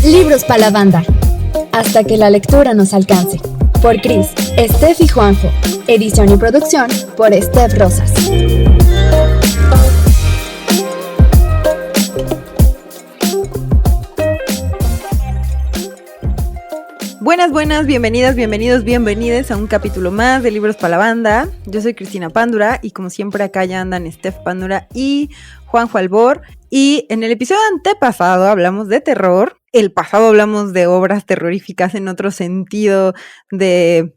Libros para la banda. Hasta que la lectura nos alcance. Por Cris, Steph y Juanjo. Edición y producción por Steph Rosas. Buenas, bienvenidas, bienvenides a un capítulo más de Libros para la Banda. Yo soy Cristina Pándura y como siempre acá ya andan Steph Pándura y Juanjo Albor. Y en el episodio antepasado hablamos de terror. El pasado hablamos de obras terroríficas en otro sentido de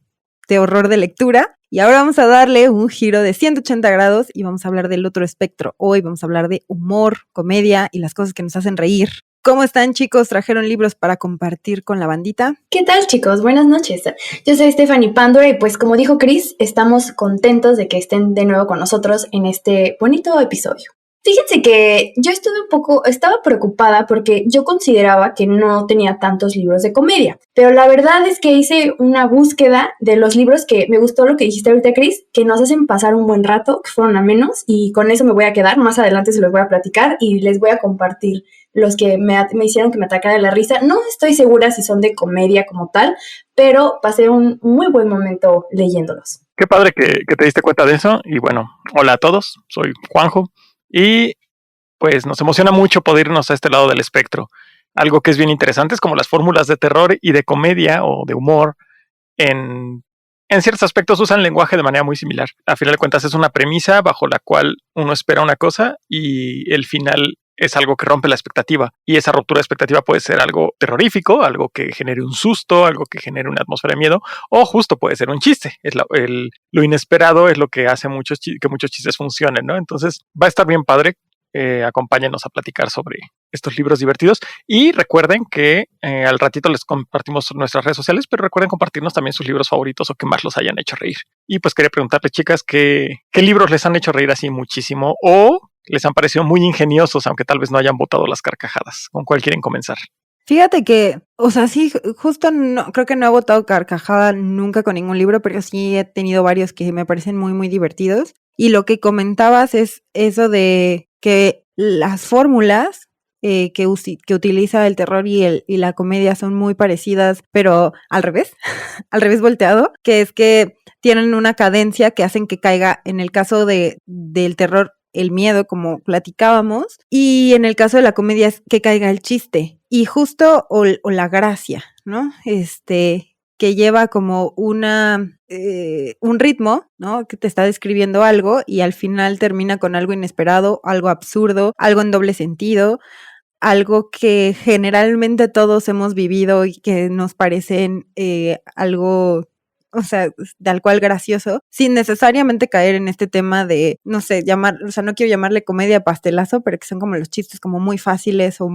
horror de lectura. Y ahora vamos a darle un giro de 180 grados y vamos a hablar del otro espectro. Hoy vamos a hablar de humor, comedia y las cosas que nos hacen reír. ¿Cómo están, chicos? ¿Trajeron libros para compartir con la bandita? ¿Qué tal, chicos? Buenas noches. Yo soy Stephanie Pándura y pues como dijo Cris, estamos contentos de que estén de nuevo con nosotros en este bonito episodio. Fíjense que yo estaba preocupada porque yo consideraba que no tenía tantos libros de comedia, pero la verdad es que hice una búsqueda de los libros que me gustó lo que dijiste ahorita, Cris, que nos hacen pasar un buen rato, que fueron amenos, y con eso me voy a quedar. Más adelante se los voy a platicar y les voy a compartir los que me hicieron que me atacara la risa. No estoy segura si son de comedia como tal, pero pasé un muy buen momento leyéndolos. Qué padre que te diste cuenta de eso. Y bueno, hola a todos, soy Juanjo. Y pues nos emociona mucho poder irnos a este lado del espectro. Algo que es bien interesante es como las fórmulas de terror y de comedia o de humor en ciertos aspectos usan lenguaje de manera muy similar. A final de cuentas es una premisa bajo la cual uno espera una cosa y el final es algo que rompe la expectativa. Y esa ruptura de expectativa puede ser algo terrorífico, algo que genere un susto, algo que genere una atmósfera de miedo, o justo puede ser un chiste. Lo inesperado es lo que hace que muchos chistes funcionen, ¿no? Entonces va a estar bien padre. Acompáñenos a platicar sobre estos libros divertidos y recuerden que al ratito les compartimos nuestras redes sociales, pero recuerden compartirnos también sus libros favoritos o que más los hayan hecho reír. Y pues quería preguntarles, chicas, ¿qué libros les han hecho reír así muchísimo o les han parecido muy ingeniosos, aunque tal vez no hayan botado las carcajadas? ¿Con cuál quieren comenzar? Fíjate que, o sea, sí, justo no, creo que no he botado carcajada nunca con ningún libro, pero sí he tenido varios que me parecen muy, muy divertidos. Y lo que comentabas es eso de que las fórmulas que utiliza el terror y la comedia son muy parecidas, pero al revés, al revés volteado, que es que tienen una cadencia que hacen que caiga, en el caso del terror, el miedo, como platicábamos, y en el caso de la comedia es que caiga el chiste, y justo o la gracia, ¿no? Que lleva como un ritmo, ¿no? Que te está describiendo algo y al final termina con algo inesperado, algo absurdo, algo en doble sentido, algo que generalmente todos hemos vivido y que nos parecen algo, o sea, tal cual gracioso, sin necesariamente caer en este tema de, no sé, no quiero llamarle comedia pastelazo, pero que son como los chistes como muy fáciles o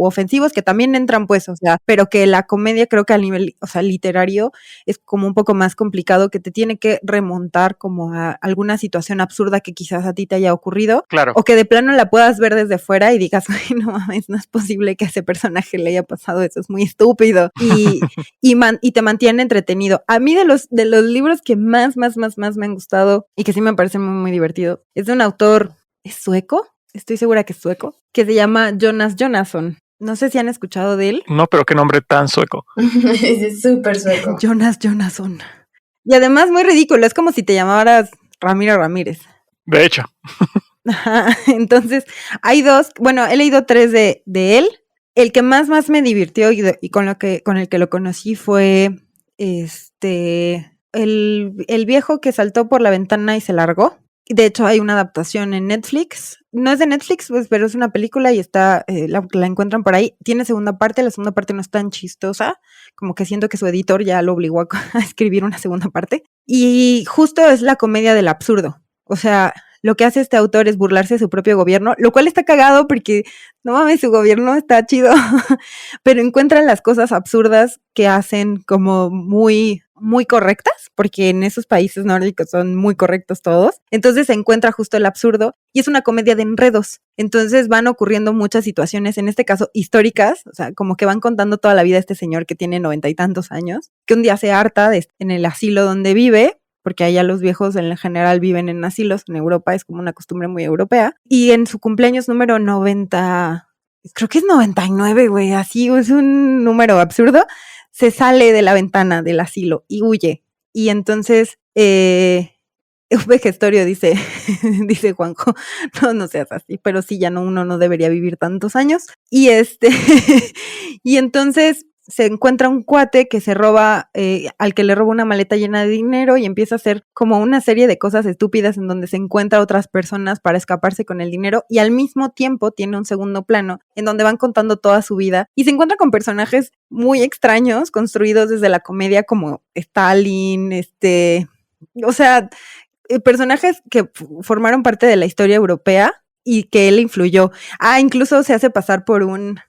ofensivos, que también entran pues, o sea, pero que la comedia creo que a nivel, o sea, literario es como un poco más complicado, que te tiene que remontar como a alguna situación absurda que quizás a ti te haya ocurrido, claro, o que de plano la puedas ver desde fuera y digas, ay, no mames, no es posible que a ese personaje le haya pasado eso, es muy estúpido, y te mantiene entretenido. A mí de los libros que más me han gustado y que sí me parecen muy, muy divertidos, es de un autor, ¿es sueco? Estoy segura que es sueco, que se llama Jonas Jonasson. No sé si han escuchado de él. No, pero qué nombre tan sueco. Es súper sueco. Jonas Jonasson. Y además muy ridículo, es como si te llamaras Ramiro Ramírez. De hecho. Entonces, hay dos, bueno, he leído 3 de él. El que más me divirtió y con el que lo conocí fue el viejo que saltó por la ventana y se largó. De hecho, hay una adaptación en Netflix. No es de Netflix, pues, pero es una película y está, la encuentran por ahí. Tiene segunda parte, la segunda parte no es tan chistosa, como que siento que su editor ya lo obligó a escribir una segunda parte. Y justo es la comedia del absurdo. O sea, lo que hace este autor es burlarse de su propio gobierno, lo cual está cagado porque, no mames, su gobierno está chido, pero encuentran las cosas absurdas que hacen como muy, muy correctas, porque en esos países nórdicos son muy correctos todos. Entonces se encuentra justo el absurdo y es una comedia de enredos. Entonces van ocurriendo muchas situaciones, en este caso históricas, o sea, como que van contando toda la vida este señor que tiene 90 y tantos años, que un día se harta en el asilo donde vive porque allá los viejos en general viven en asilos, en Europa es como una costumbre muy europea, y en su cumpleaños número 90, creo que es 99, güey, así es un número absurdo, se sale de la ventana del asilo y huye. Y entonces, un vejestorio dice, dice Juanjo, no seas así, pero sí, ya no, uno no debería vivir tantos años. Y y entonces se encuentra un cuate que se roba, al que le roba una maleta llena de dinero y empieza a hacer como una serie de cosas estúpidas en donde se encuentra a otras personas para escaparse con el dinero, y al mismo tiempo tiene un segundo plano en donde van contando toda su vida y se encuentra con personajes muy extraños construidos desde la comedia, como Stalin, o sea, personajes que formaron parte de la historia europea y que él influyó. Incluso se hace pasar por un,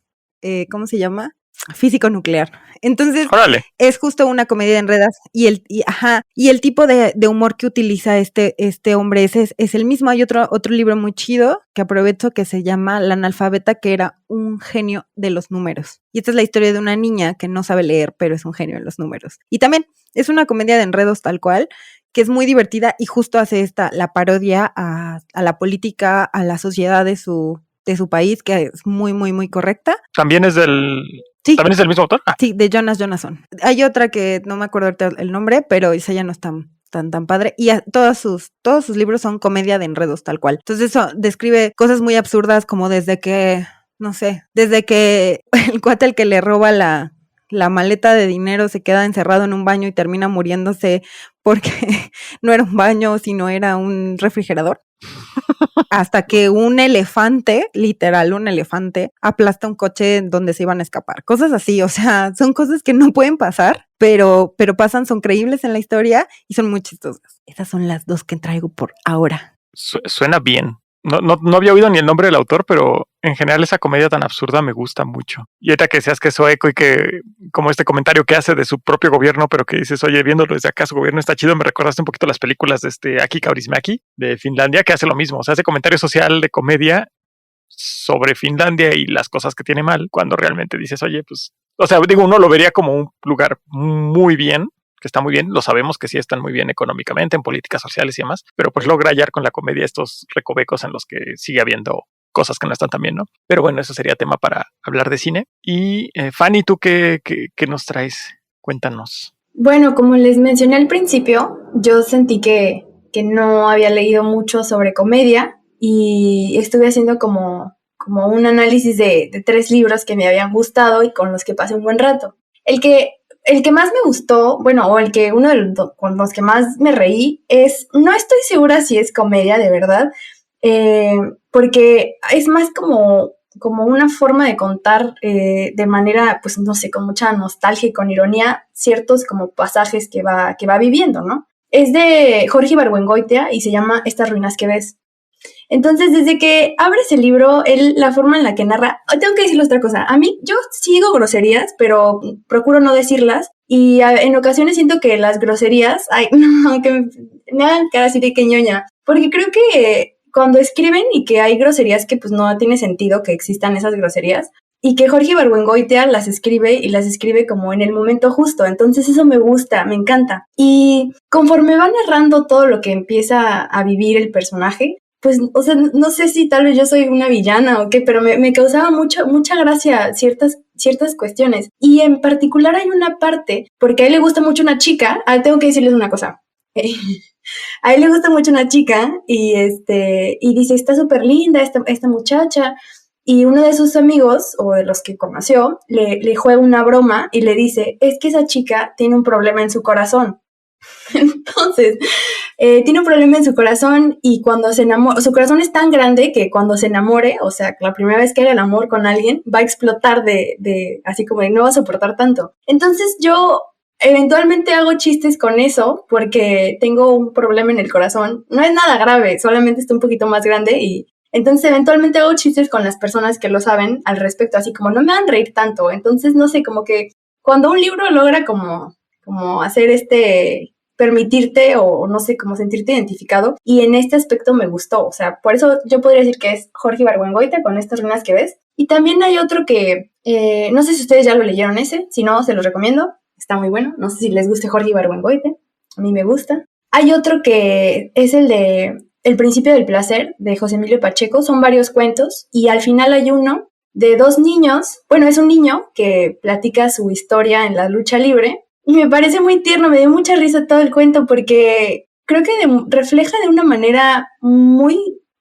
¿cómo se llama? Físico nuclear. Entonces, Órale. es justo una comedia de enredas y el tipo de humor que utiliza este hombre es el mismo. Hay otro libro muy chido que aprovecho que se llama La analfabeta, que era un genio de los números. Y esta es la historia de una niña que no sabe leer, pero es un genio en los números. Y también es una comedia de enredos tal cual, que es muy divertida y justo hace la parodia a la política, a la sociedad de su país, que es muy, muy, muy correcta. ¿También es del mismo autor? Sí, de Jonas Jonasson. Hay otra que no me acuerdo ahorita el nombre, pero esa ya no es tan padre. Y todos sus libros son comedia de enredos tal cual. Entonces eso describe cosas muy absurdas, como desde que el cuate al que le roba la maleta de dinero se queda encerrado en un baño y termina muriéndose porque no era un baño, sino era un refrigerador. Hasta que un elefante, literal un elefante, aplasta un coche donde se iban a escapar. Cosas así, o sea, son cosas que no pueden pasar, pero pasan, son creíbles en la historia y son muy chistosas. Esas son las dos que traigo por ahora. Suena bien. No había oído ni el nombre del autor, pero en general esa comedia tan absurda me gusta mucho. Y ahorita que decías que es sueco y que como este comentario que hace de su propio gobierno, pero que dices, oye, viéndolo desde acá, su gobierno está chido, me recordaste un poquito las películas de Aki Kaurismäki de Finlandia, que hace lo mismo. O sea, hace comentario social de comedia sobre Finlandia y las cosas que tiene mal, cuando realmente dices, oye, pues, o sea, digo, uno lo vería como un lugar muy bien, que está muy bien, lo sabemos que sí están muy bien económicamente, en políticas sociales y demás, pero pues logra hallar con la comedia estos recovecos en los que sigue habiendo cosas que no están tan bien, ¿no? Pero bueno, eso sería tema para hablar de cine. Y Fanny, ¿tú qué nos traes? Cuéntanos. Bueno, como les mencioné al principio, yo sentí que no había leído mucho sobre comedia y estuve haciendo como un análisis de 3 libros que me habían gustado y con los que pasé un buen rato. El que más me gustó, bueno, o uno de con los que más me reí no estoy segura si es comedia de verdad, porque es más como una forma de contar de manera, pues no sé, con mucha nostalgia y con ironía ciertos como pasajes que va viviendo, ¿no? Es de Jorge Ibargüengoitia y se llama Estas ruinas que ves. Entonces, desde que abres el libro, la forma en la que narra, tengo que decirles otra cosa, a mí, yo sí digo groserías, pero procuro no decirlas, y en ocasiones siento que las groserías, aunque me hagan cara así de que ñoña, porque creo que cuando escriben y que hay groserías que pues no tiene sentido que existan esas groserías, y que Jorge Ibargüengoitia las escribe como en el momento justo, entonces eso me gusta, me encanta. Y conforme va narrando todo lo que empieza a vivir el personaje, pues, o sea, no sé si tal vez yo soy una villana o qué, pero me causaba mucha gracia ciertas cuestiones. Y en particular hay una parte, porque a él le gusta mucho una chica, tengo que decirles una cosa. A él le gusta mucho una chica y dice, está súper linda esta muchacha. Y uno de sus amigos, o de los que conoció, le juega una broma y le dice, es que esa chica tiene un problema en su corazón. Entonces, tiene un problema en su corazón y cuando se enamora, su corazón es tan grande que cuando se enamore, o sea, la primera vez que haga el amor con alguien, va a explotar así como de no va a soportar tanto. Entonces yo eventualmente hago chistes con eso porque tengo un problema en el corazón. No es nada grave, solamente está un poquito más grande y entonces eventualmente hago chistes con las personas que lo saben al respecto, así como no me van a reír tanto. Entonces, no sé, como que cuando un libro logra como hacer permitirte o no sé, como sentirte identificado, y en este aspecto me gustó, o sea, por eso yo podría decir que es Jorge Ibargüengoitia con Estas ruinas que ves. Y también hay otro que, no sé si ustedes ya lo leyeron ese, si no, se los recomiendo, está muy bueno, no sé si les guste Jorge Ibargüengoitia, a mí me gusta. Hay otro que es el de El principio del placer, de José Emilio Pacheco. Son varios cuentos y al final hay uno de dos niños. Bueno, es un niño que platica su historia en la lucha libre y me parece muy tierno, me dio mucha risa todo el cuento porque creo que refleja de una manera muy,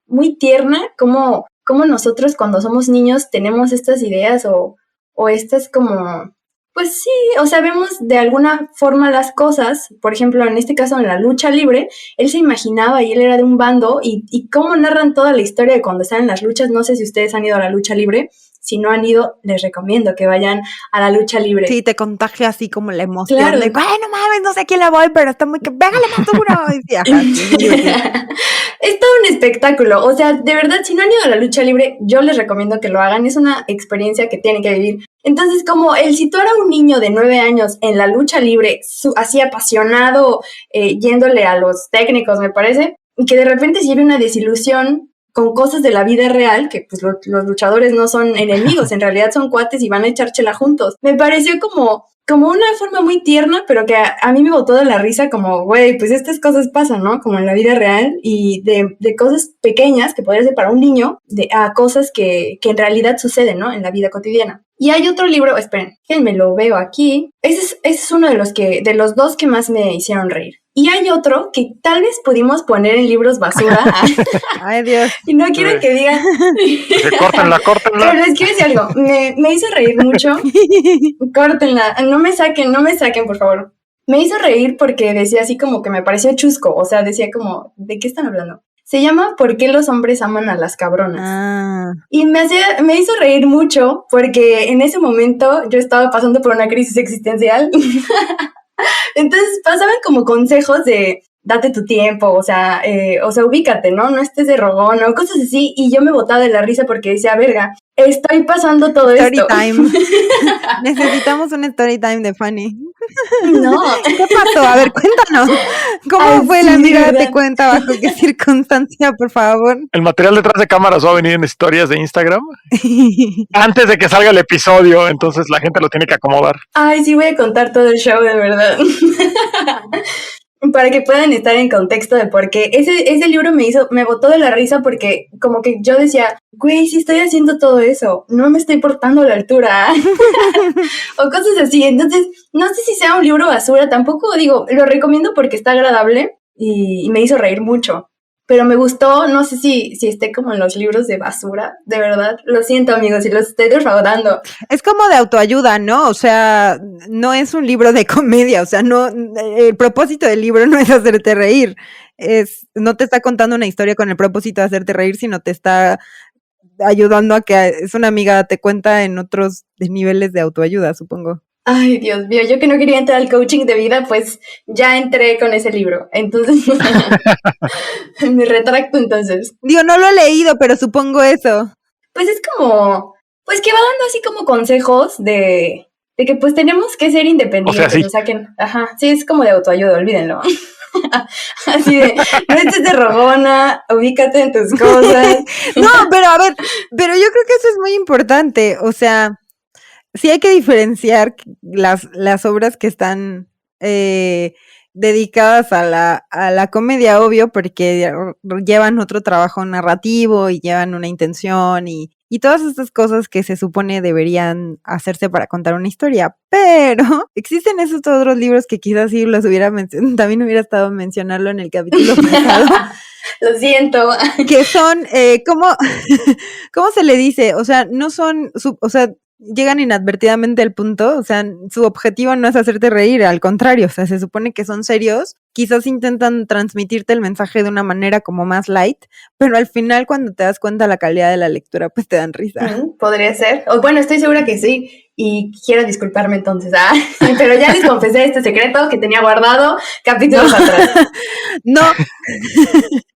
muy tierna cómo nosotros cuando somos niños tenemos estas ideas o estas como, pues sí, o sea, vemos de alguna forma las cosas. Por ejemplo, en este caso en la lucha libre, él se imaginaba y él era de un bando y cómo narran toda la historia de cuando están en las luchas. No sé si ustedes han ido a la lucha libre. Si no han ido, les recomiendo que vayan a la lucha libre. Sí, te contagia así como la emoción Claro. de, bueno, mames, no sé a quién le voy, pero está muy que, pégale más duro. Y, ajá, sí. Es todo un espectáculo. O sea, de verdad, si no han ido a la lucha libre, yo les recomiendo que lo hagan. Es una experiencia que tienen que vivir. Entonces, como el situar a un niño de 9 años en la lucha libre, así apasionado, yéndole a los técnicos, me parece, y que de repente se lleve una desilusión con cosas de la vida real, que pues los luchadores no son enemigos, en realidad son cuates y van a echar chela juntos. Me pareció como una forma muy tierna, pero que a mí me botó de la risa, como, güey, pues estas cosas pasan, ¿no? Como en la vida real, y de cosas pequeñas que podría ser para un niño, a cosas que en realidad suceden, ¿no? En la vida cotidiana. Y hay otro libro, esperen, que me lo veo aquí. Ese es uno de los dos que más me hicieron reír. Y hay otro que tal vez pudimos poner en libros basura. Ay, Dios. Y no quiero que digan. Córtenla. Pero les quiero decir algo. Me hizo reír mucho. Córtenla. No me saquen, por favor. Me hizo reír porque decía así como que me pareció chusco. O sea, decía como, ¿de qué están hablando? Se llama ¿Por qué los hombres aman a las cabronas? Ah. Y me hizo reír mucho porque en ese momento yo estaba pasando por una crisis existencial. Entonces pasaban como consejos de date tu tiempo, o sea, ubícate, ¿no? No estés de rogón, o cosas así. Y yo me botaba de la risa porque decía, verga, estoy pasando todo Story esto. time. Necesitamos un story time de Fanny. No. ¿Qué pasó? A ver, cuéntanos. ¿Cómo fue la amiga? Te cuenta bajo qué circunstancia, por favor. El material detrás de cámaras va a venir en historias de Instagram antes de que salga el episodio, entonces la gente lo tiene que acomodar. Ay, sí, voy a contar todo el show, de verdad. Para que puedan estar en contexto de por qué. Ese libro me botó de la risa porque como que yo decía, güey, sí estoy haciendo todo eso, no me estoy portando a la altura. O cosas así. Entonces, no sé si sea un libro basura, tampoco digo, lo recomiendo porque está agradable y me hizo reír mucho. Pero me gustó, no sé si esté como en los libros de basura, de verdad. Lo siento, amigos, si los estoy defraudando. Es como de autoayuda, ¿no? O sea, no es un libro de comedia, o sea, no, el propósito del libro no es hacerte reír, no te está contando una historia con el propósito de hacerte reír, sino te está ayudando a que es una amiga, te cuenta en otros niveles de autoayuda, supongo. Ay, Dios mío, yo que no quería entrar al coaching de vida, pues ya entré con ese libro. Entonces, me retracto entonces. Digo, no lo he leído, pero supongo eso. Pues es como, pues que va dando así como consejos de que pues tenemos que ser independientes. O sea, sí. O sea que, ajá, sí, es como de autoayuda, olvídenlo. Así de, no estés de rogona, ubícate en tus cosas. No, pero a ver, pero yo creo que eso es muy importante, o sea, sí hay que diferenciar las obras que están dedicadas a la comedia, obvio, porque llevan otro trabajo narrativo y llevan una intención y todas estas cosas que se supone deberían hacerse para contar una historia, pero existen esos otros libros que quizás sí los hubiera mencionado, también hubiera estado mencionarlo en el capítulo pasado. Lo siento. Que son, ¿cómo se le dice? O sea, no son, o sea, llegan inadvertidamente al punto, o sea, su objetivo no es hacerte reír, al contrario, o sea, se supone que son serios, quizás intentan transmitirte el mensaje de una manera como más light, pero al final cuando te das cuenta de la calidad de la lectura, pues te dan risa. Podría ser, o bueno, estoy segura que sí, y quiero disculparme entonces, pero ya les confesé este secreto que tenía guardado capítulos atrás. No,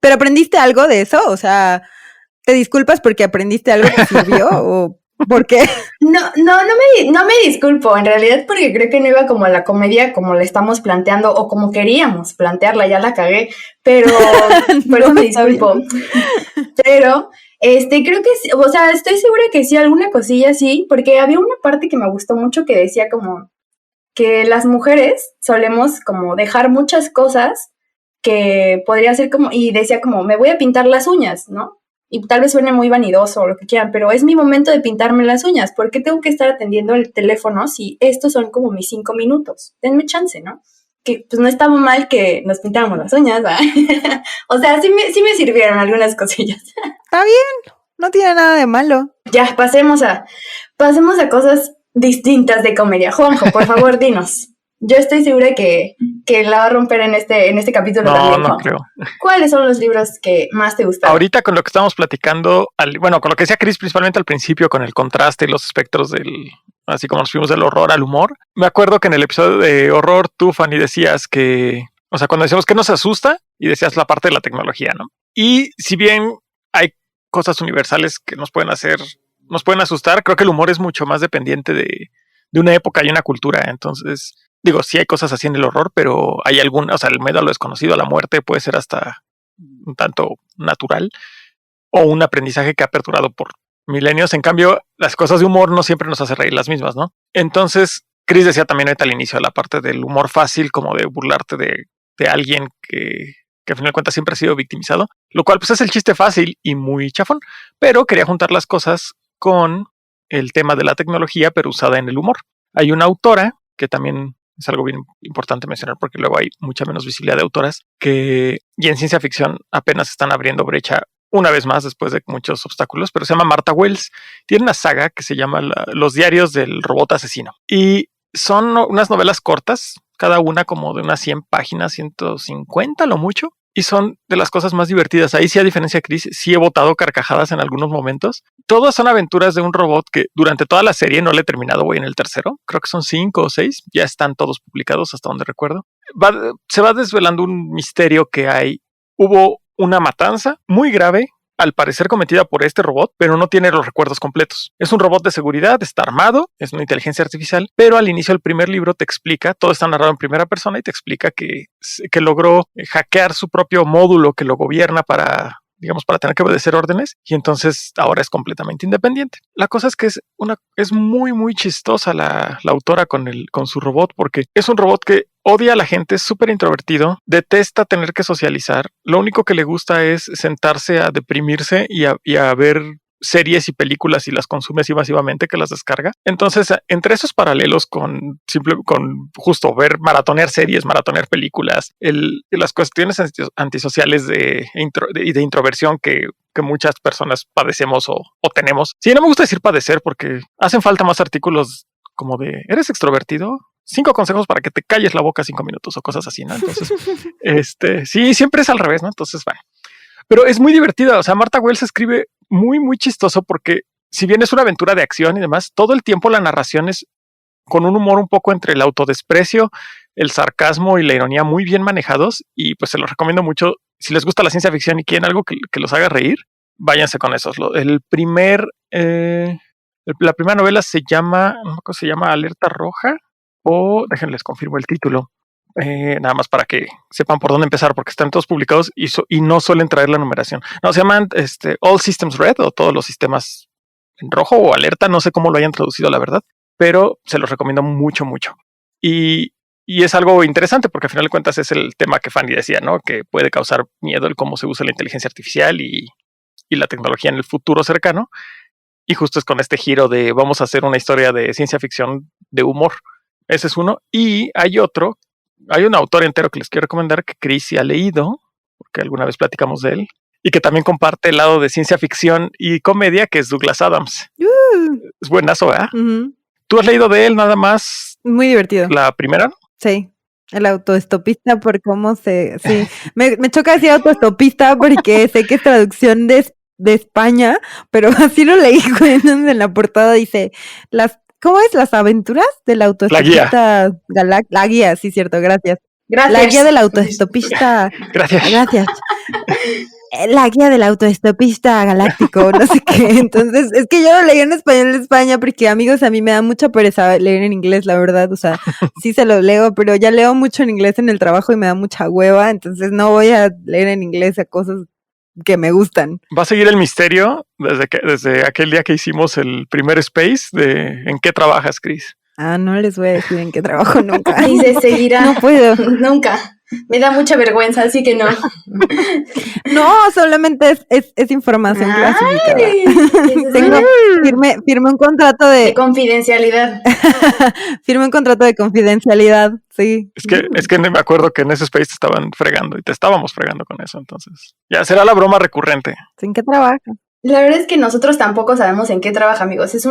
pero ¿aprendiste algo de eso? O sea, ¿te disculpas porque aprendiste algo que sirvió o...? ¿Por qué? No me disculpo, en realidad porque creo que no iba como a la comedia como la estamos planteando o como queríamos plantearla, ya la cagué, pero por eso me disculpo. Pero creo que sí, o sea, estoy segura que sí, alguna cosilla sí, porque había una parte que me gustó mucho que decía como que las mujeres solemos como dejar muchas cosas que podría ser como, y decía como, me voy a pintar las uñas, ¿no? Y tal vez suene muy vanidoso o lo que quieran, pero es mi momento de pintarme las uñas. ¿Por qué tengo que estar atendiendo el teléfono si estos son como mis 5 minutos? Denme chance, ¿no? Que pues no estaba mal que nos pintáramos las uñas, ¿verdad? O sea, sí me sirvieron algunas cosillas. Está bien, no tiene nada de malo. Ya, pasemos a cosas distintas de comedia. Juanjo, por favor, dinos. Yo estoy segura que la va a romper en este capítulo también, No Juanjo. creo. ¿Cuáles son los libros que más te gustaron? Ahorita con lo que estamos platicando, con lo que decía Chris principalmente al principio, con el contraste y los espectros así como nos fuimos del horror al humor. Me acuerdo que en el episodio de horror tú, Fanny, decías que, o sea, cuando decíamos que nos asusta, y decías la parte de la tecnología, ¿no? Y si bien hay cosas universales que nos pueden asustar, creo que el humor es mucho más dependiente de una época y una cultura. Entonces, digo, sí hay cosas así en el horror, pero hay alguna, o sea, el miedo a lo desconocido, a la muerte, puede ser hasta un tanto natural o un aprendizaje que ha perdurado por milenios. En cambio, las cosas de humor no siempre nos hacen reír las mismas, ¿no? Entonces, Chris decía también ahorita al inicio la parte del humor fácil, como de burlarte de alguien que al final de cuentas siempre ha sido victimizado, lo cual pues es el chiste fácil y muy chafón, pero quería juntar las cosas con el tema de la tecnología, pero usada en el humor. Hay una autora que también es algo bien importante mencionar porque luego hay mucha menos visibilidad de autoras y en ciencia ficción apenas están abriendo brecha una vez más después de muchos obstáculos, pero se llama Martha Wells. Tiene una saga que se llama Los diarios del robot asesino y son unas novelas cortas, cada una como de unas 100 páginas, 150 lo mucho, y son de las cosas más divertidas. Ahí sí, a diferencia de Chris, sí he botado carcajadas en algunos momentos. Todas son aventuras de un robot que durante toda la serie, no le he terminado, voy en el tercero, creo que son 5 o 6, ya están todos publicados hasta donde recuerdo. Se va desvelando un misterio que hay. Hubo una matanza muy grave, al parecer cometida por este robot, pero no tiene los recuerdos completos. Es un robot de seguridad, está armado, es una inteligencia artificial, pero al inicio del primer libro te explica, todo está narrado en primera persona y te explica que logró hackear su propio módulo que lo gobierna para tener que obedecer órdenes, y entonces ahora es completamente independiente. La cosa es que es muy, muy chistosa la autora con su robot, porque es un robot que odia a la gente, es súper introvertido, detesta tener que socializar, lo único que le gusta es sentarse a deprimirse y a ver series y películas y las consume así masivamente que las descarga. Entonces, entre esos paralelos con justo maratonear series, maratonear películas, las cuestiones antisociales de introversión que muchas personas padecemos o tenemos. Sí, no me gusta decir padecer porque hacen falta más artículos como de, ¿eres extrovertido? 5 consejos para que te calles la boca 5 minutos o cosas así, ¿no? Entonces, sí, siempre es al revés, ¿no? Entonces, bueno. Pero es muy divertida. O sea, Martha Wells escribe muy, muy chistoso porque si bien es una aventura de acción y demás, todo el tiempo la narración es con un humor un poco entre el autodesprecio, el sarcasmo y la ironía muy bien manejados, y pues se los recomiendo mucho. Si les gusta la ciencia ficción y quieren algo que los haga reír, váyanse con esos. La primera novela se llama Alerta Roja, o déjenles confirmo el título. Nada más para que sepan por dónde empezar, porque están todos publicados y no suelen traer la numeración. No, se llaman All Systems Red, o todos los sistemas en rojo o alerta, no sé cómo lo hayan traducido, la verdad, pero se los recomiendo mucho, mucho. Y es algo interesante porque al final de cuentas es el tema que Fanny decía, ¿no? Que puede causar miedo el cómo se usa la inteligencia artificial y la tecnología en el futuro cercano. Y justo es con este giro de vamos a hacer una historia de ciencia ficción de humor. Ese es uno. Y hay un autor entero que les quiero recomendar que Chris sí ha leído, porque alguna vez platicamos de él, y que también comparte el lado de ciencia ficción y comedia, que es Douglas Adams. Es buenazo, ¿verdad? Uh-huh. ¿Tú has leído de él nada más? Muy divertido. ¿La primera? Sí. El autoestopista, por cómo sí. Me choca decir autoestopista porque sé que es traducción de España, pero así lo leí en la portada, dice ¿cómo es? Las aventuras del autoestopista la guía, sí, cierto, gracias. La guía del autoestopista. Gracias. La guía del autoestopista galáctico, no sé qué. Entonces, es que yo lo leí en español de España porque, amigos, a mí me da mucha pereza leer en inglés, la verdad. O sea, sí se lo leo, pero ya leo mucho en inglés en el trabajo y me da mucha hueva. Entonces, no voy a leer en inglés a cosas que me gustan. Va a seguir el misterio desde aquel día que hicimos el primer space de ¿en qué trabajas, Chris? No les voy a decir en qué trabajo nunca. Y se seguirá. No puedo. Nunca. Me da mucha vergüenza, así que no. No, solamente es información clasificada. Ay, eso Tengo, suena firmé un contrato de confidencialidad. firmé un contrato de confidencialidad, sí. Es que me acuerdo que en ese space te estaban fregando y te estábamos fregando con eso, entonces ya será la broma recurrente. ¿En qué trabaja? La verdad es que nosotros tampoco sabemos en qué trabaja, amigos. Es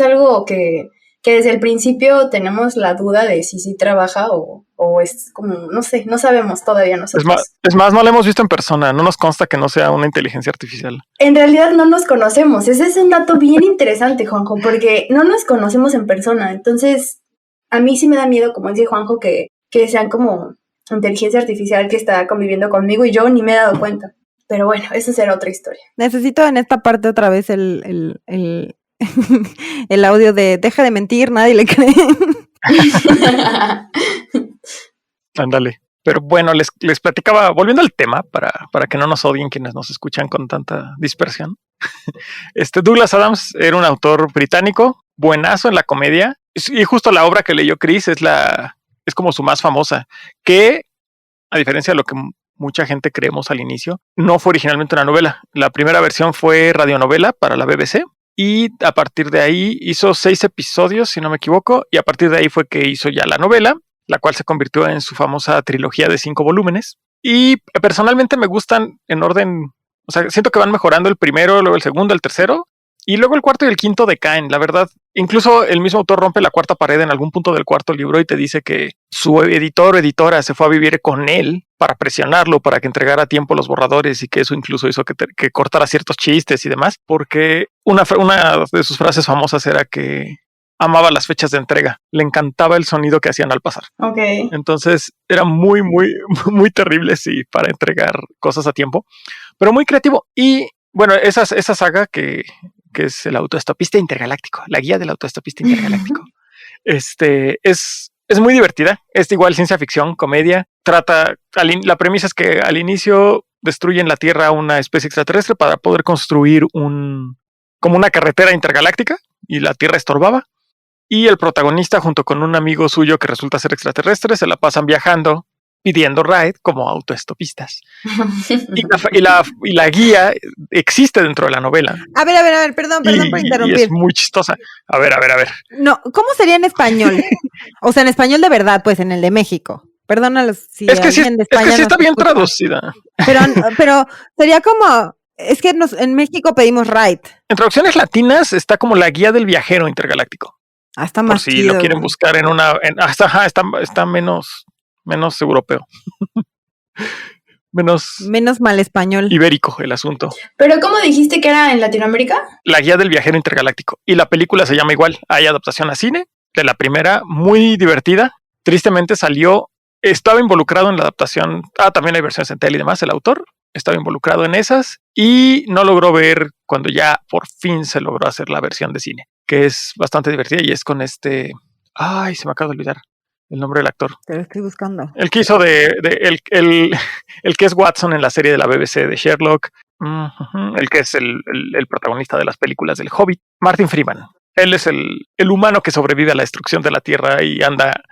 algo que desde el principio tenemos la duda de si sí trabaja o es como, no sé, no sabemos todavía nosotros. Es más, no la hemos visto en persona, no nos consta que no sea una inteligencia artificial. En realidad no nos conocemos. Ese es un dato bien interesante, Juanjo, porque no nos conocemos en persona. Entonces, a mí sí me da miedo, como dice Juanjo, que sean como inteligencia artificial que está conviviendo conmigo y yo ni me he dado cuenta. Pero bueno, eso será otra historia. Necesito en esta parte otra vez el el audio de deja de mentir, nadie le cree. Ándale. Pero bueno, les platicaba, volviendo al tema, para que no nos odien quienes nos escuchan con tanta dispersión. Douglas Adams era un autor británico, buenazo en la comedia, y justo la obra que leyó Chris es como su más famosa, que, a diferencia de lo que mucha gente creemos al inicio, no fue originalmente una novela. La primera versión fue radionovela para la BBC, y a partir de ahí hizo 6 episodios, si no me equivoco, y a partir de ahí fue que hizo ya la novela, la cual se convirtió en su famosa trilogía de 5 volúmenes. Y personalmente me gustan en orden, o sea, siento que van mejorando el primero, luego el segundo, el tercero, y luego el cuarto y el quinto decaen, la verdad. Incluso el mismo autor rompe la cuarta pared en algún punto del cuarto libro y te dice que su editor o editora se fue a vivir con él para presionarlo, para que entregara a tiempo los borradores, y que eso incluso hizo que cortara ciertos chistes y demás, porque una de sus frases famosas era que amaba las fechas de entrega, le encantaba el sonido que hacían al pasar. Okay. Entonces era muy, muy, muy terrible, sí, para entregar cosas a tiempo, pero muy creativo. Y bueno, esa saga que es el autoestopista intergaláctico, la guía del autoestopista intergaláctico, es muy divertida. Es igual ciencia ficción, comedia. La premisa es que al inicio destruyen la Tierra a una especie extraterrestre para poder construir como una carretera intergaláctica, y la Tierra estorbaba. Y el protagonista, junto con un amigo suyo que resulta ser extraterrestre, se la pasan viajando, pidiendo ride como autoestopistas. Y la guía existe dentro de la novela. A ver, perdón por interrumpir. Y es muy chistosa. A ver. No, ¿cómo sería en español? O sea, en español de verdad, pues en el de México. Perdónalos si es que sí, de España es que sí está bien traducida. Pero sería como, es que en México pedimos ride. En traducciones latinas está como la guía del viajero intergaláctico. Está más por si chido, lo quieren buscar en una... está menos europeo. menos mal español. Ibérico el asunto. ¿Pero cómo dijiste que era en Latinoamérica? La guía del viajero intergaláctico. Y la película se llama igual. Hay adaptación a cine de la primera, muy divertida. Tristemente estaba involucrado en la adaptación. También hay versiones en tele y demás. El autor estaba involucrado en esas y no logró ver cuando ya por fin se logró hacer la versión de cine, que es bastante divertida y es con se me acaba de olvidar el nombre del actor. Te lo estoy buscando. El que hizo el que es Watson en la serie de la BBC de Sherlock, el que es el protagonista de las películas del Hobbit, Martin Freeman. Él es el humano que sobrevive a la destrucción de la Tierra y anda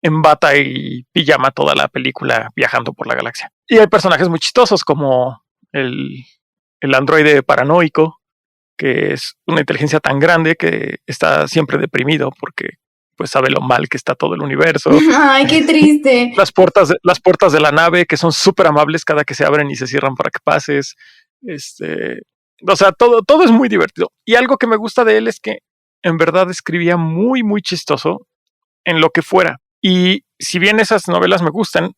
en bata y pijama toda la película viajando por la galaxia. Y hay personajes muy chistosos como el androide paranoico, que es una inteligencia tan grande que está siempre deprimido porque pues sabe lo mal que está todo el universo. Ay, qué triste. Las puertas de la nave, que son súper amables cada que se abren y se cierran para que pases. O sea, todo es muy divertido. Y algo que me gusta de él es que en verdad escribía muy, muy chistoso en lo que fuera. Y si bien esas novelas me gustan,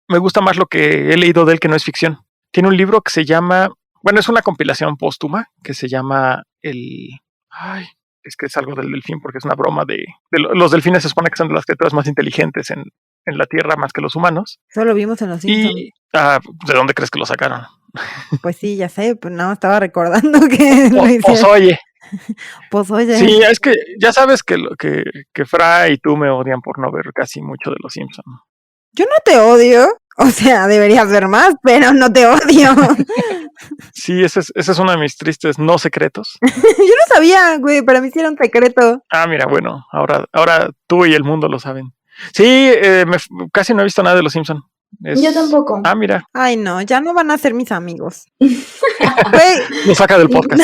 me gusta más lo que he leído de él, que no es ficción. Tiene un libro que se llama, es una compilación póstuma que se llama es que es algo del delfín, porque es una broma de los delfines se supone que son de las criaturas más inteligentes en la Tierra, más que los humanos. Eso lo vimos en Los Simpsons. Y ¿de dónde crees que lo sacaron? Pues sí, ya sé, pues no, estaba recordando que pues oye. Pues oye. Sí, es que ya sabes que Fra y tú me odian por no ver casi mucho de Los Simpsons. Yo no te odio, o sea, deberías ver más, pero no te odio. Sí, ese es uno de mis tristes no secretos. Yo no sabía, güey, para mí sí era un secreto. Ah, mira, bueno, ahora tú y el mundo lo saben. Sí, casi no he visto nada de Los Simpson. Yo tampoco. Ah, mira, Ay, no, ya no van a ser mis amigos. Güey, lo saca del podcast.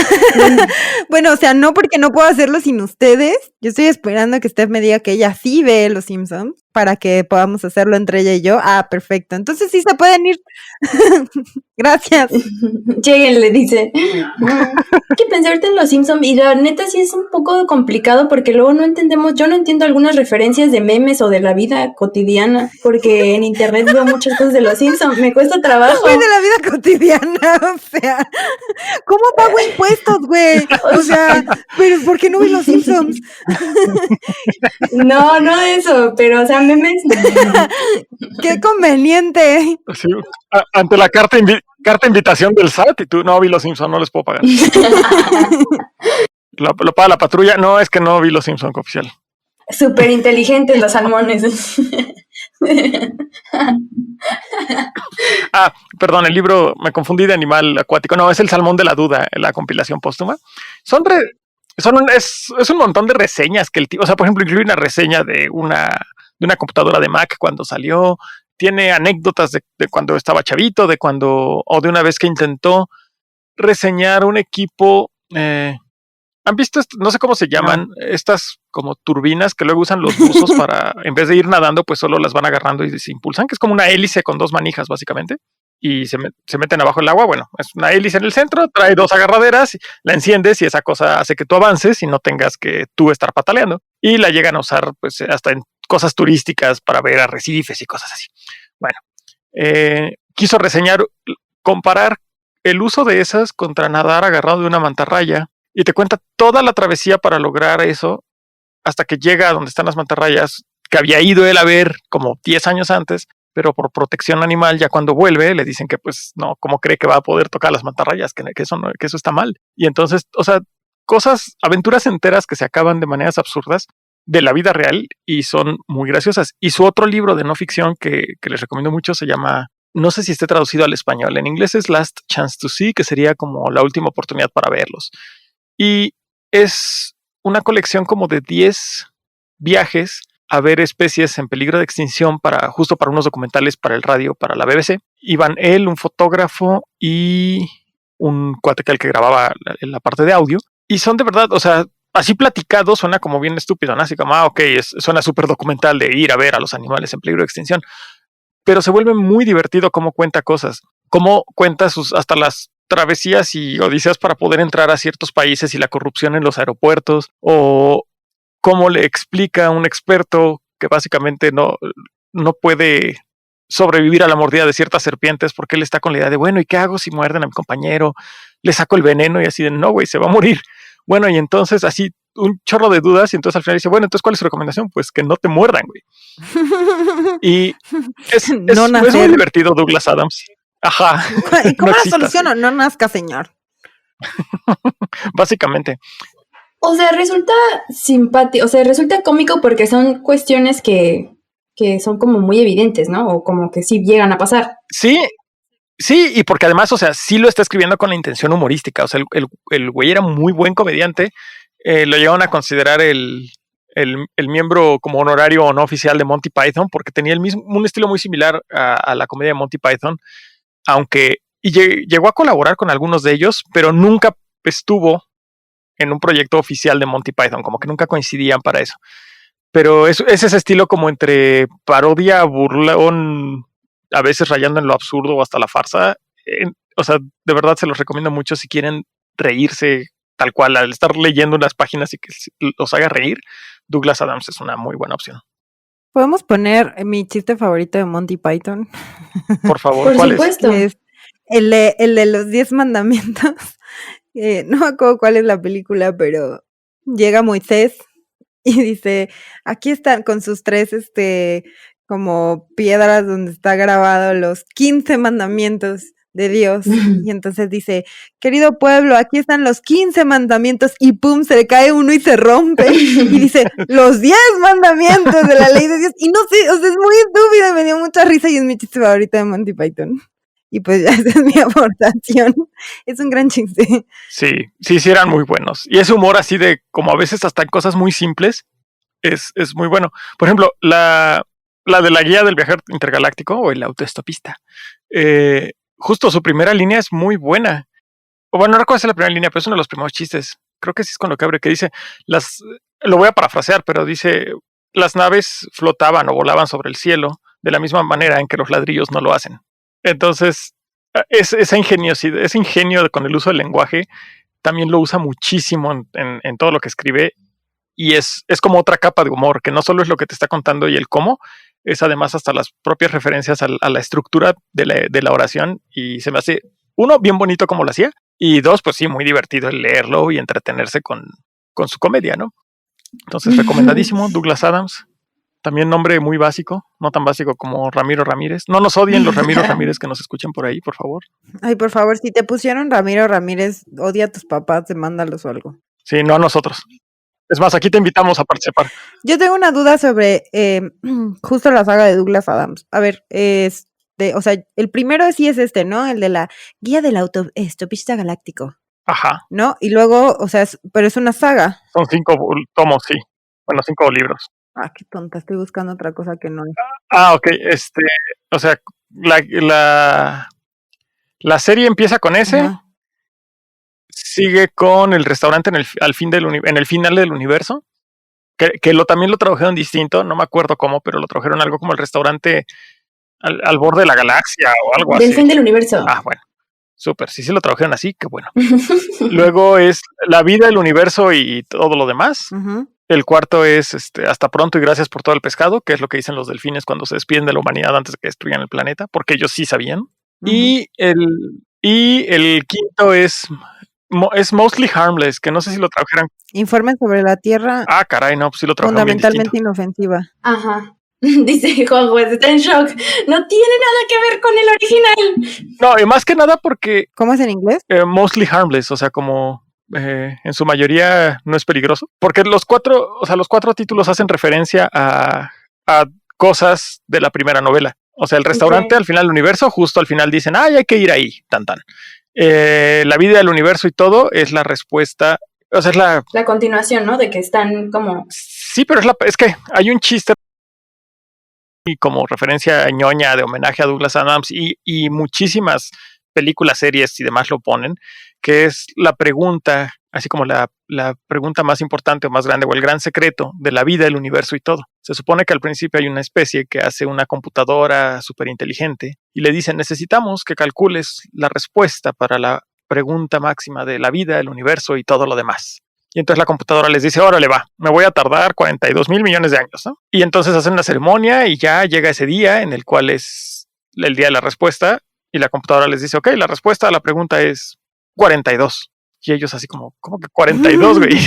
bueno, o sea, no porque no puedo hacerlo sin ustedes. Yo estoy esperando que Steph me diga que ella sí ve Los Simpsons para que podamos hacerlo entre ella y yo. Ah, perfecto. Entonces sí se pueden ir. Gracias. Lleguen, le dice. Hay que pensar ahorita en Los Simpsons y la neta sí es un poco complicado porque luego no entendemos, yo no entiendo algunas referencias de memes o de la vida cotidiana porque en internet veo muchas cosas de Los Simpsons, me cuesta trabajo. Güey, de la vida cotidiana, o sea, ¿cómo pago impuestos, güey? O sea, pero ¿por qué no vi Los Simpsons? No de eso, pero o sea, memes. ¡Qué conveniente! Sí, ante la carta invitación del SAT y tú, no vi Los Simpson, no les puedo pagar. Lo paga la patrulla, no, es que no vi Los Simpson oficial. Súper inteligentes los salmones. Perdón, el libro, me confundí de animal acuático, no, es El Salmón de la Duda, la compilación póstuma. Es un montón de reseñas que el tipo, o sea, por ejemplo, incluye una reseña de una computadora de Mac cuando salió, tiene anécdotas de cuando estaba chavito, o de una vez que intentó reseñar un equipo. ¿Han visto? No sé cómo se llaman, estas como turbinas que luego usan los buzos para, en vez de ir nadando, pues solo las van agarrando y se impulsan, que es como una hélice con dos manijas, básicamente, y se meten abajo del agua. Bueno, es una hélice en el centro, trae dos agarraderas, la enciendes y esa cosa hace que tú avances y no tengas que tú estar pataleando. Y la llegan a usar pues hasta en cosas turísticas para ver arrecifes y cosas así. Bueno, quiso comparar el uso de esas contra nadar agarrado de una mantarraya, y te cuenta toda la travesía para lograr eso hasta que llega a donde están las mantarrayas, que había ido él a ver como 10 años antes, pero por protección animal ya cuando vuelve le dicen que pues no, ¿cómo cree que va a poder tocar las mantarrayas? Que eso está mal. Y entonces, o sea, aventuras enteras que se acaban de maneras absurdas de la vida real y son muy graciosas. Y su otro libro de no ficción que les recomiendo mucho se llama, no sé si esté traducido al español, en inglés es Last Chance to See, que sería como la última oportunidad para verlos. Y es una colección como de 10 viajes a ver especies en peligro de extinción justo para unos documentales para el radio, para la BBC. Iban él, un fotógrafo y un cuate que grababa la parte de audio. Y son de verdad, o sea, así platicado suena como bien estúpido, ¿no? Así como, ok, suena súper documental de ir a ver a los animales en peligro de extinción. Pero se vuelve muy divertido cómo cuenta cosas, cómo cuenta hasta las travesías y odiseas para poder entrar a ciertos países y la corrupción en los aeropuertos, o cómo le explica a un experto que básicamente no puede sobrevivir a la mordida de ciertas serpientes porque él está con la idea de, bueno, ¿y qué hago si muerden a mi compañero? Le saco el veneno y así de, no, güey, se va a morir. Bueno, y entonces así un chorro de dudas y entonces al final dice, bueno, entonces ¿cuál es su recomendación? Pues que no te muerdan, güey. Y es muy divertido Douglas Adams. Ajá. ¿Y cómo la soluciono? No nazca, señor. Básicamente. O sea, resulta simpático, o sea, resulta cómico porque son cuestiones que son como muy evidentes, ¿no? O como que sí llegan a pasar. Sí, y porque además, o sea, sí lo está escribiendo con la intención humorística. O sea, el güey era muy buen comediante. Lo llegaron a considerar el miembro como honorario o no oficial de Monty Python porque tenía un estilo muy similar a la comedia de Monty Python, llegó a colaborar con algunos de ellos, pero nunca estuvo en un proyecto oficial de Monty Python, como que nunca coincidían para eso. Pero es ese estilo como entre parodia, burlón, a veces rayando en lo absurdo o hasta la farsa. O sea, de verdad se los recomiendo mucho si quieren reírse tal cual, al estar leyendo unas páginas y que los haga reír. Douglas Adams es una muy buena opción. ¿Podemos poner mi chiste favorito de Monty Python? Por favor, Por ¿cuál supuesto. Es el de los 10 mandamientos. No me acuerdo cuál es la película, pero llega Moisés y dice, aquí están con sus 3 como piedras donde está grabado los 15 mandamientos de Dios. Y entonces dice, querido pueblo, aquí están los 15 mandamientos, y pum, se le cae uno y se rompe. Y dice, los 10 mandamientos de la ley de Dios. Y no sé, o sea, es muy estúpido y me dio mucha risa y es mi chiste favorito de Monty Python. Y pues esa es mi aportación. Es un gran chiste. Sí, eran muy buenos. Y ese humor así de, como a veces hasta en cosas muy simples, es muy bueno. Por ejemplo, la de la guía del viajero intergaláctico o el autoestopista. Justo su primera línea es muy buena. O bueno, no recuerdo si es la primera línea, pero es uno de los primeros chistes. Creo que sí es con lo que abre, que dice, lo voy a parafrasear, pero dice, las naves flotaban o volaban sobre el cielo de la misma manera en que los ladrillos no lo hacen. Entonces, esa ingeniosidad, ese ingenio con el uso del lenguaje, también lo usa muchísimo en todo lo que escribe. Y es como otra capa de humor, que no solo es lo que te está contando y el cómo, es además hasta las propias referencias a la estructura de la oración. Y se me hace, uno, bien bonito como lo hacía, y dos, pues sí, muy divertido el leerlo y entretenerse con su comedia, ¿no? Entonces, recomendadísimo, Douglas Adams. También nombre muy básico, no tan básico como Ramiro Ramírez. No nos odien los Ramiro Ramírez que nos escuchen por ahí, por favor. Ay, por favor, si te pusieron Ramiro Ramírez, odia a tus papás, demándalos o algo. Sí, no a nosotros. Es más, aquí te invitamos a participar. Yo tengo una duda sobre justo la saga de Douglas Adams. A ver, o sea, el primero sí es ¿no? El de la guía del autoestopista galáctico. Ajá. ¿No? Y luego, o sea, pero es una saga. Son 5 tomos, sí. Bueno, 5 libros. Ah, qué tonta, estoy buscando otra cosa que no es. Ok, o sea, la serie empieza con ese, Ajá. sigue con el restaurante en el final del universo, que también lo tradujeron distinto, no me acuerdo cómo, pero lo tradujeron algo como el restaurante al borde de la galaxia o algo así. Del fin del universo. Ah, bueno, súper, si lo tradujeron así, qué bueno. Luego es la vida, el universo y todo lo demás. Uh-huh. El cuarto es hasta pronto y gracias por todo el pescado, que es lo que dicen los delfines cuando se despiden de la humanidad antes de que destruyan el planeta, porque ellos sí sabían. Uh-huh. Y el quinto es Mostly Harmless, que no sé si lo tradujeran. Informe sobre la Tierra. Ah, caray, no, pues sí lo tradujeron fundamentalmente inofensiva. Ajá. Dice Juanjo, está en shock. No tiene nada que ver con el original. No, y más que nada porque... ¿Cómo es en inglés? Mostly Harmless, o sea, como... en su mayoría no es peligroso, porque los cuatro títulos hacen referencia a cosas de la primera novela. O sea, el restaurante al final del universo, justo al final dicen, hay que ir ahí, tan. La vida del universo y todo es la respuesta, o sea, es la continuación, ¿no? De que están como... Sí, pero es que hay un chiste y como referencia ñoña de homenaje a Douglas Adams y muchísimas películas, series y demás lo ponen, que es la pregunta, así como la pregunta más importante o más grande o el gran secreto de la vida, el universo y todo. Se supone que al principio hay una especie que hace una computadora súper inteligente y le dicen, necesitamos que calcules la respuesta para la pregunta máxima de la vida, el universo y todo lo demás. Y entonces la computadora les dice, órale va, me voy a tardar 42,000 millones de años, ¿no? Y entonces hacen una ceremonia y ya llega ese día en el cual es el día de la respuesta y la computadora les dice, ok, la respuesta a la pregunta es 42. Y ellos así como, ¿cómo que 42, güey?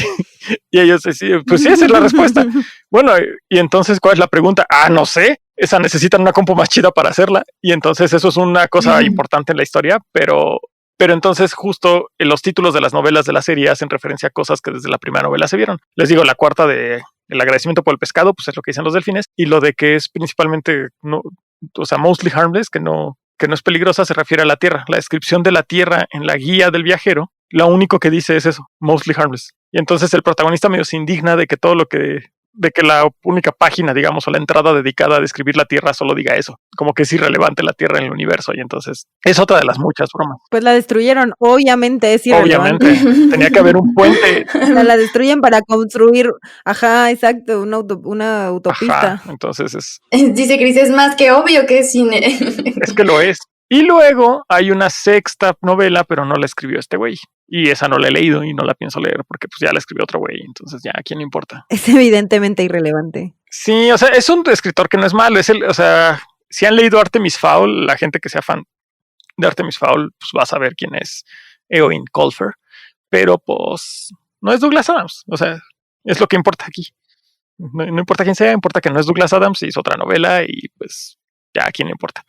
Y ellos decían, pues sí, esa es la respuesta. Bueno, y entonces, ¿cuál es la pregunta? Ah, no sé, esa necesitan una compu más chida para hacerla. Y entonces eso es una cosa importante en la historia, pero entonces justo los títulos de las novelas de la serie hacen referencia a cosas que desde la primera novela se vieron. Les digo, la cuarta de el agradecimiento por el pescado, pues es lo que dicen los delfines, y lo de que es principalmente, no, o sea, mostly harmless, que no es peligrosa, se refiere a la Tierra. La descripción de la Tierra en la guía del viajero, lo único que dice es eso, mostly harmless. Y entonces el protagonista medio se indigna de que de que la única página, digamos, o la entrada dedicada a describir la Tierra solo diga eso, como que es irrelevante la Tierra en el universo, y entonces es otra de las muchas bromas. Pues la destruyeron, obviamente es irrelevante. Obviamente, tenía que haber un puente. O sea, la destruyen para construir, exacto, una autopista. Ajá, entonces Dice Cris, es más que obvio que es cine. Es que lo es. Y luego hay una sexta novela, pero no la escribió este güey. Y esa no la he leído y no la pienso leer porque pues ya la escribió otro güey. Entonces ya, ¿a quién le importa? Es evidentemente irrelevante. Sí, o sea, es un escritor que no es malo. O sea, si han leído Artemis Fowl, la gente que sea fan de Artemis Fowl, pues va a saber quién es Eowyn Colfer. Pero pues no es Douglas Adams. O sea, es lo que importa aquí. No importa quién sea, importa que no es Douglas Adams, hizo otra novela y pues ya, ¿a quién le importa?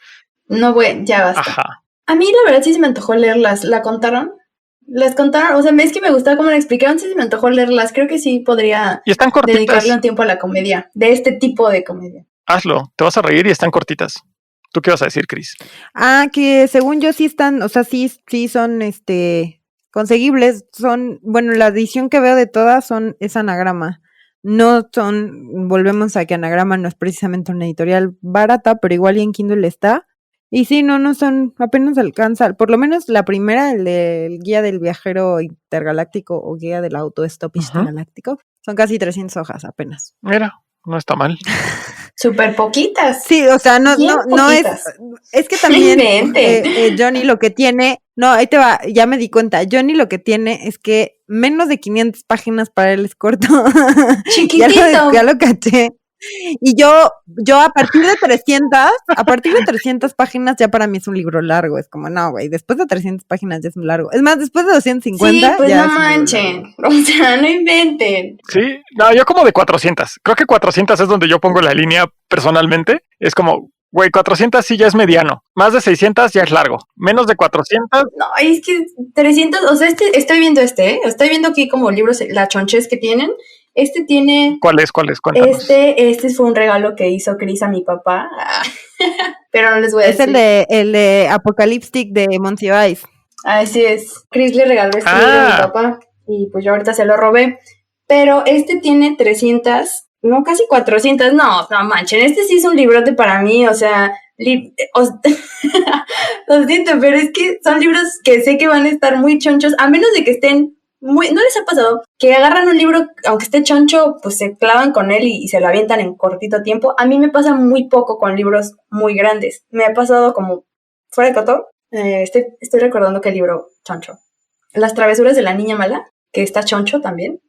No, güey, ya basta. Ajá. A mí la verdad sí se me antojó leerlas. ¿La contaron? ¿Las contaron? O sea, es que me gustaba cómo la explicaron, sí se me antojó leerlas. Creo que sí podría y están cortitas. Dedicarle un tiempo a la comedia, de este tipo de comedia. Hazlo, te vas a reír y están cortitas. ¿Tú qué vas a decir, Chris? Que según yo sí están, o sea, sí son conseguibles. Bueno, la edición que veo de todas es Anagrama. No son, volvemos a que Anagrama no es precisamente una editorial barata, pero igual y en Kindle está. Y sí, no son, apenas alcanza, por lo menos la primera, el del Guía del Viajero Intergaláctico o Guía del Autostop Intergaláctico, son casi 300 hojas apenas. Mira, no está mal. Súper poquitas. Sí, o sea, no es que también Johnny lo que tiene, ahí te va, ya me di cuenta, Johnny lo que tiene es que menos de 500 páginas para él es corto. Chiquitito. ya lo caché. Y yo a partir de 300 páginas ya para mí es un libro largo, es como, no, güey, después de 300 páginas ya es un largo. Es más, después de 250 sí, pues ya no manchen, o sea, no inventen. Sí, no, yo como de 400. Creo que 400 es donde yo pongo la línea personalmente. Es como, güey, 400 sí ya es mediano. Más de 600 ya es largo. Menos de 400. No, es que 300, o sea, estoy viendo estoy viendo aquí como libros, la chonchez que tienen. Tiene... ¿Cuál es? Cuéntanos. Este fue un regalo que hizo Chris a mi papá, pero no les voy a decir. Es el de Apocalyptic de Monsiváis. Así es. Chris le regaló este libro a mi papá y pues yo ahorita se lo robé. Pero tiene 300, no, casi 400. No manchen, sí es un librote para mí, o sea, lo siento, pero es que son libros que sé que van a estar muy chonchos, a menos de que estén ¿no les ha pasado que agarran un libro, aunque esté choncho, pues se clavan con él y se lo avientan en cortito tiempo? A mí me pasa muy poco con libros muy grandes. Me ha pasado como fuera de coto. Estoy recordando que el libro choncho. Las travesuras de la niña mala, que está choncho también.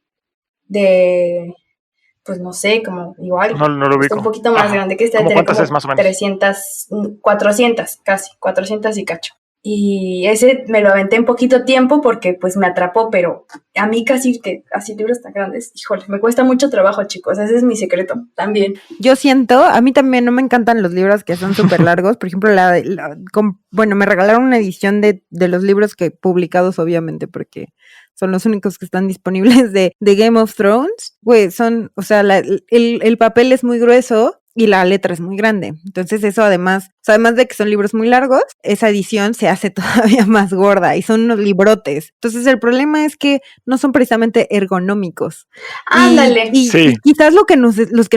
Pues no sé, como igual. No lo ubico. Un poquito más grande que ¿Cuántas es más o menos? 300, 400 casi, 400 y cacho. Y ese me lo aventé en poquito tiempo porque pues me atrapó, pero a mí casi libros tan grandes, híjole, me cuesta mucho trabajo, chicos, ese es mi secreto también. Yo siento, a mí también no me encantan los libros que son súper largos, por ejemplo, me regalaron una edición de los libros que publicados, obviamente, porque son los únicos que están disponibles de Game of Thrones, güey, o sea, el papel es muy grueso y la letra es muy grande. Entonces eso además de que son libros muy largos, esa edición se hace todavía más gorda y son unos librotes. Entonces el problema es que no son precisamente ergonómicos. Ándale. Y quizás los que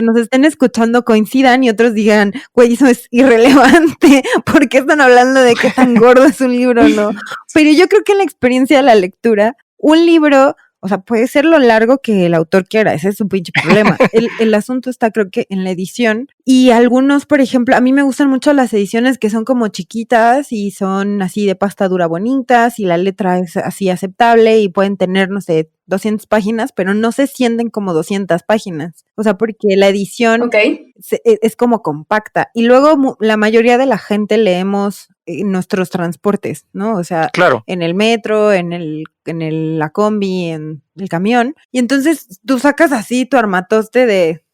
nos estén escuchando coincidan y otros digan, güey, eso es irrelevante. ¿Por qué están hablando de qué tan gordo es un libro o no? Pero yo creo que en la experiencia de la lectura, un libro, o sea, puede ser lo largo que el autor quiera, ese es su pinche problema. El asunto está, creo que, en la edición. Y algunos, por ejemplo, a mí me gustan mucho las ediciones que son como chiquitas y son así de pasta dura bonitas y la letra es así aceptable y pueden tener, no sé, 200 páginas, pero no se sienten como 200 páginas. O sea, porque la edición es como compacta. Y luego la mayoría de la gente leemos nuestros transportes, ¿no? O sea, claro, en el metro, en la combi, en el camión. Y entonces tú sacas así tu armatoste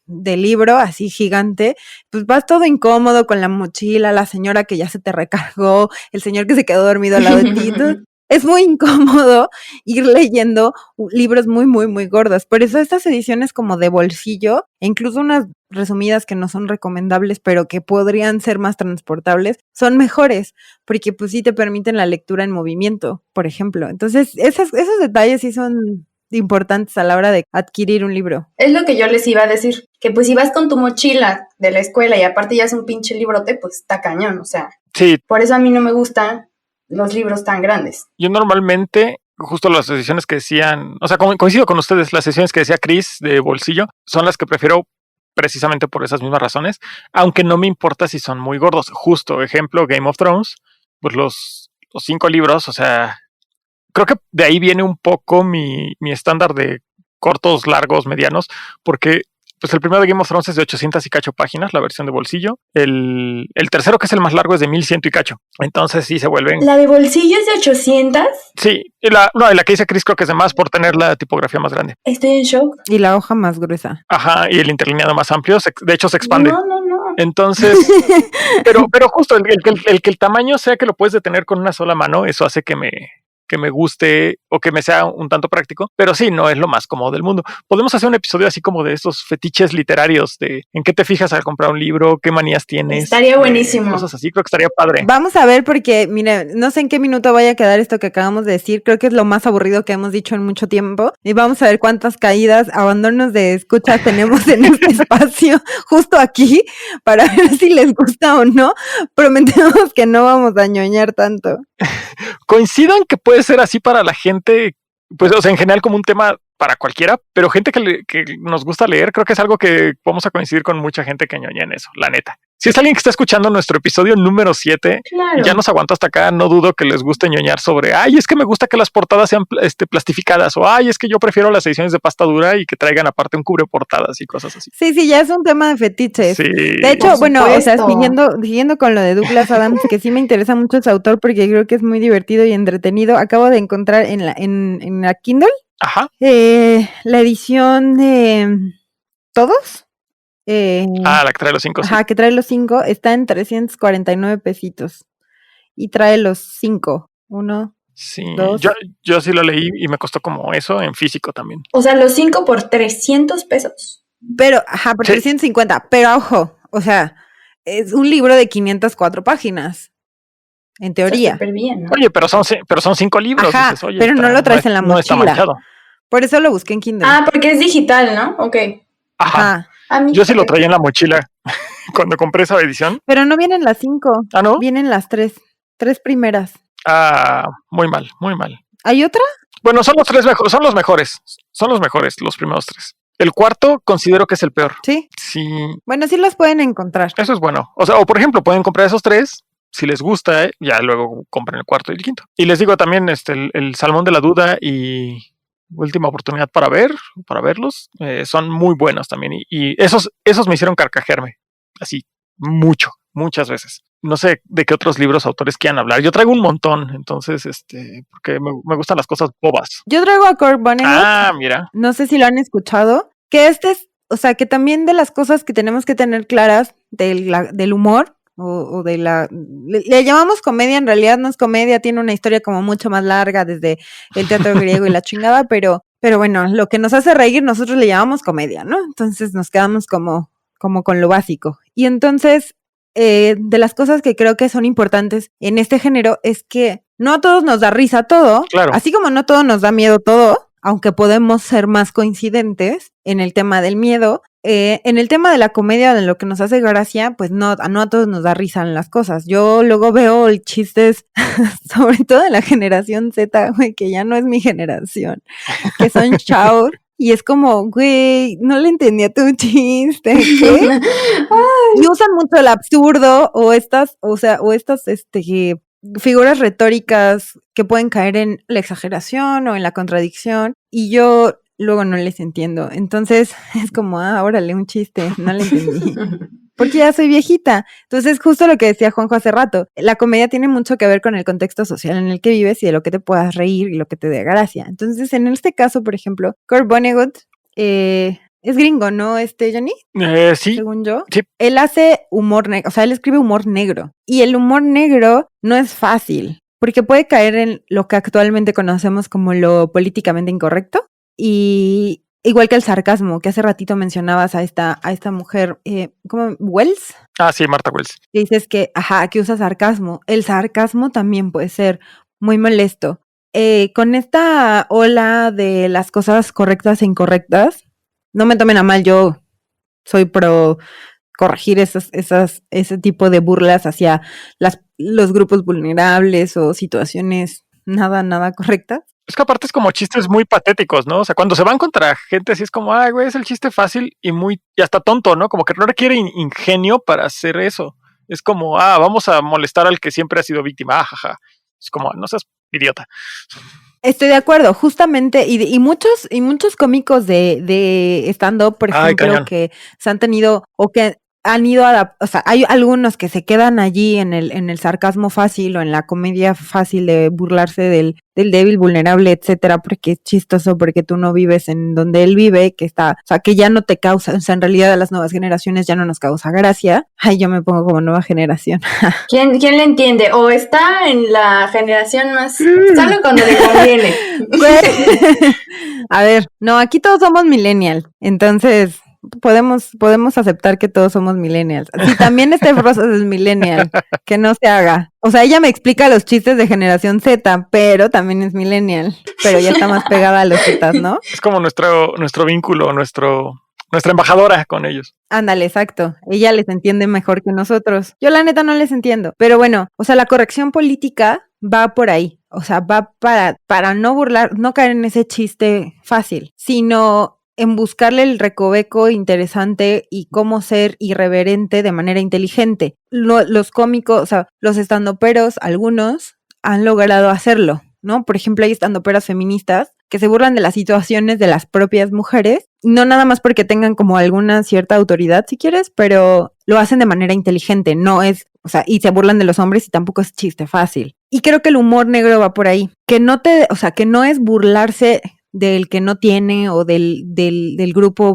de libro así gigante, pues vas todo incómodo con la mochila, la señora que ya se te recargó, el señor que se quedó dormido al lado de ti. Es muy incómodo ir leyendo libros muy, muy, muy gordos. Por eso estas ediciones como de bolsillo, e incluso unas resumidas que no son recomendables, pero que podrían ser más transportables, son mejores, porque pues sí te permiten la lectura en movimiento, por ejemplo. Entonces, esos detalles sí son importantes a la hora de adquirir un libro. Es lo que yo les iba a decir, que pues si vas con tu mochila de la escuela y aparte ya es un pinche librote, pues está cañón, o sea. Sí. Por eso a mí no me gustan los libros tan grandes. Yo normalmente, justo las ediciones que decían, o sea, coincido con ustedes, las ediciones que decía Chris de bolsillo son las que prefiero precisamente por esas mismas razones, aunque no me importa si son muy gordos. Justo, ejemplo, Game of Thrones, pues los 5 libros, o sea, creo que de ahí viene un poco mi estándar de cortos, largos, medianos, porque pues el primero de Game of Thrones es de 800 y cacho páginas, la versión de bolsillo. El tercero, que es el más largo, es de 1100 y cacho. Entonces sí se vuelven... ¿La de bolsillo es de 800? Sí, y la que dice Chris creo que es de más por tener la tipografía más grande. Estoy en shock. Y la hoja más gruesa. Ajá, y el interlineado más amplio, de hecho se expande. No. Entonces, pero justo el que el tamaño sea que lo puedes detener con una sola mano, eso hace que me que me guste o que me sea un tanto práctico, pero sí, no es lo más cómodo del mundo. Podemos hacer un episodio así como de estos fetiches literarios, de en qué te fijas al comprar un libro, qué manías tienes. Estaría buenísimo. Cosas así, creo que estaría padre. Vamos a ver porque, mira, no sé en qué minuto vaya a quedar esto que acabamos de decir, creo que es lo más aburrido que hemos dicho en mucho tiempo, y vamos a ver cuántas caídas, abandonos de escucha tenemos en este espacio, justo aquí, para ver si les gusta o no. Prometemos que no vamos a ñoñar tanto. Coincido en que puede ser así para la gente, pues, o sea, en general como un tema para cualquiera, pero gente que nos gusta leer, creo que es algo que vamos a coincidir con mucha gente que ñoña en eso, la neta. Si es alguien que está escuchando nuestro episodio número 7 Claro. y ya nos aguanta hasta acá, no dudo que les guste ñoñar sobre, ay, es que me gusta que las portadas sean plastificadas, o ay, es que yo prefiero las ediciones de pasta dura y que traigan aparte un cubre-portadas y cosas así. Sí, ya es un tema de fetiches. Sí. De hecho, Por bueno, o sea, supuesto. siguiendo con lo de Douglas Adams, que sí me interesa mucho ese autor porque creo que es muy divertido y entretenido. Acabo de encontrar en la Kindle Ajá. la edición de todos. La que trae los 5. Ajá, que trae los 5, está en 349 pesitos. Y trae los 5. 1, Sí, 2. yo sí lo leí y me costó como eso en físico también. O sea, los 5 por 300 pesos. Pero, ajá, por Sí. 350. Pero ojo, o sea, es un libro de 504 páginas. En teoría. Está súper bien, ¿no? Oye, pero son 5 libros. Ajá, Dices, oye, pero no lo traes en la no está mochila. manchado. Por eso lo busqué en Kindle. Ah, porque es digital, ¿no? Ok. Ajá. A mí Yo sí lo traía en la mochila cuando compré esa edición. Pero no vienen las 5. Ah, ¿no? Vienen las 3. 3 primeras. Muy mal, muy mal. ¿Hay otra? Bueno, son los 3 mejores, son los mejores. Son los mejores, los primeros 3. El cuarto considero que es el peor. Sí. Sí, Bueno, sí los pueden encontrar. eso es bueno. O sea, o por ejemplo, pueden comprar esos 3. Si les gusta, ya luego compran el cuarto y el quinto. Y les digo también, el Salmón de la Duda y Última Oportunidad para verlos, son muy buenos también. Y esos me hicieron carcajearme. Así, muchas veces. No sé de qué otros libros autores quieran hablar. Yo traigo un montón, entonces, porque me gustan las cosas bobas. Yo traigo a Kurt Vonnegut. Mira. No sé si lo han escuchado. Que es, o sea, que también de las cosas que tenemos que tener claras del humor, o de le llamamos comedia, en realidad no es comedia, tiene una historia como mucho más larga desde el teatro griego y la chingada, pero bueno, lo que nos hace reír nosotros le llamamos comedia, ¿no? Entonces nos quedamos como con lo básico. Y entonces, de las cosas que creo que son importantes en este género es que no a todos nos da risa todo, claro. Así como no a todos nos da miedo todo, aunque podemos ser más coincidentes en el tema del miedo. En el tema de la comedia, de lo que nos hace gracia, pues no a todos nos da risa en las cosas. Yo luego veo chistes, sobre todo de la generación Z, güey, que ya no es mi generación, que son chavos, y es como, güey, no le entendía tu chiste, ¿qué? Y usan mucho el absurdo, o estas figuras retóricas que pueden caer en la exageración o en la contradicción, y yo luego no les entiendo. Entonces es como, órale, un chiste, no le entendí. Porque ya soy viejita. Entonces, justo lo que decía Juanjo hace rato, la comedia tiene mucho que ver con el contexto social en el que vives y de lo que te puedas reír y lo que te dé gracia. Entonces, en este caso, por ejemplo, Kurt Vonnegut es gringo, ¿no, Johnny? Sí. Según yo. Sí. Él hace humor negro, o sea, él escribe humor negro. Y el humor negro no es fácil, porque puede caer en lo que actualmente conocemos como lo políticamente incorrecto. Y igual que el sarcasmo, que hace ratito mencionabas a esta mujer, ¿cómo? ¿Wells? Sí, Martha Wells. Que dices que usa sarcasmo. El sarcasmo también puede ser muy molesto. Con esta ola de las cosas correctas e incorrectas, no me tomen a mal, yo soy pro corregir ese tipo de burlas hacia los grupos vulnerables o situaciones nada correctas. Es que aparte es como chistes muy patéticos, ¿no? O sea, cuando se van contra gente así es como, güey, es el chiste fácil y hasta tonto, ¿no? Como que no requiere ingenio para hacer eso. Es como, vamos a molestar al que siempre ha sido víctima, jaja. Es como, no seas idiota. Estoy de acuerdo, justamente, y muchos cómicos de stand-up, por ejemplo, que se han tenido, o que han ido o sea, hay algunos que se quedan allí en el sarcasmo fácil o en la comedia fácil de burlarse del débil, vulnerable, etcétera, porque es chistoso, porque tú no vives en donde él vive, que está, o sea, que ya no te causa, o sea, en realidad a las nuevas generaciones ya no nos causa gracia. Ay, yo me pongo como nueva generación. ¿Quién le entiende? O está en la generación más, solo cuando le conviene. A ver, no, aquí todos somos millennial, entonces podemos aceptar que todos somos millennials. Sí, también este Rosas es millennial, que no se haga. O sea, ella me explica los chistes de generación Z, pero también es millennial, pero ya está más pegada a los Zetas, ¿no? Es como nuestro vínculo, nuestra embajadora con ellos. Ándale, exacto. Ella les entiende mejor que nosotros. Yo la neta no les entiendo. Pero bueno, o sea, la corrección política va por ahí. O sea, va para no burlar, no caer en ese chiste fácil, sino en buscarle el recoveco interesante y cómo ser irreverente de manera inteligente. Los cómicos, o sea, los estandoperos, algunos, han logrado hacerlo, ¿no? Por ejemplo, hay estandoperas feministas que se burlan de las situaciones de las propias mujeres, no nada más porque tengan como alguna cierta autoridad, si quieres, pero lo hacen de manera inteligente, no es, o sea, y se burlan de los hombres y tampoco es chiste fácil. Y creo que el humor negro va por ahí, que que no es burlarse del que no tiene o del grupo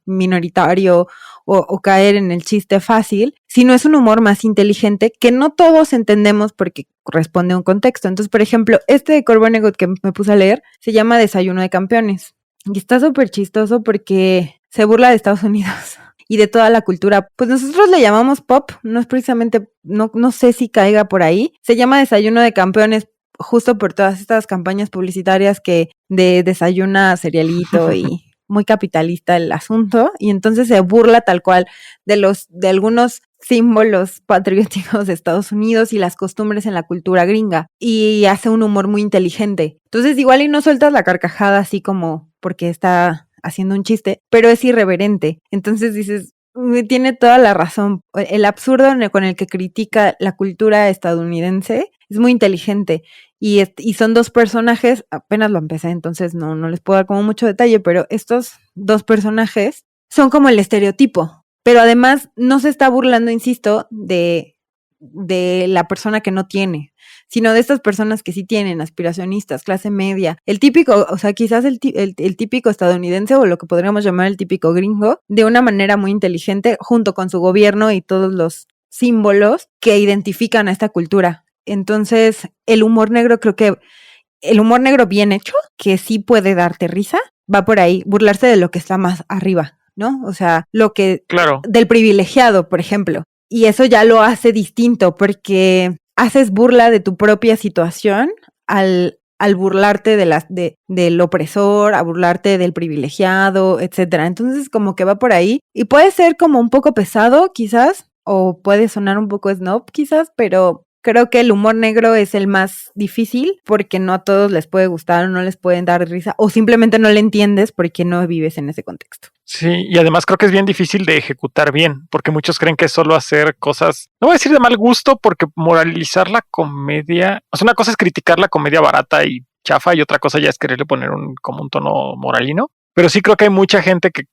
minoritario o caer en el chiste fácil, sino es un humor más inteligente que no todos entendemos porque corresponde a un contexto. Entonces, por ejemplo, este de Corbonegot que me puse a leer se llama Desayuno de Campeones y está súper chistoso porque se burla de Estados Unidos y de toda la cultura. Pues nosotros le llamamos pop, no es precisamente, no sé si caiga por ahí. Se llama Desayuno de Campeones justo por todas estas campañas publicitarias que de desayuna cerealito y muy capitalista el asunto, y entonces se burla tal cual de algunos símbolos patrióticos de Estados Unidos y las costumbres en la cultura gringa, y hace un humor muy inteligente. Entonces igual y no sueltas la carcajada así como porque está haciendo un chiste, pero es irreverente. Entonces dices, tiene toda la razón. El absurdo con el que critica la cultura estadounidense es muy inteligente. Y son dos personajes, apenas lo empecé, entonces no les puedo dar como mucho detalle, pero estos dos personajes son como el estereotipo. Pero además no se está burlando, insisto, de la persona que no tiene, sino de estas personas que sí tienen, aspiracionistas, clase media, el típico, o sea, quizás el típico estadounidense o lo que podríamos llamar el típico gringo, de una manera muy inteligente, junto con su gobierno y todos los símbolos que identifican a esta cultura. Entonces, el humor negro, creo que el humor negro bien hecho, que sí puede darte risa, va por ahí, burlarse de lo que está más arriba, ¿no? O sea, claro, del privilegiado, por ejemplo. Y eso ya lo hace distinto porque haces burla de tu propia situación al burlarte del opresor, a burlarte del privilegiado, etcétera. Entonces, como que va por ahí y puede ser como un poco pesado, quizás, o puede sonar un poco snob, quizás, pero creo que el humor negro es el más difícil porque no a todos les puede gustar o no les pueden dar risa o simplemente no le entiendes porque no vives en ese contexto. Sí, y además creo que es bien difícil de ejecutar bien, porque muchos creen que es solo hacer cosas, no voy a decir de mal gusto, porque moralizar la comedia, o sea, una cosa es criticar la comedia barata y chafa y otra cosa ya es quererle poner como un tono moralino, pero sí creo que hay mucha gente que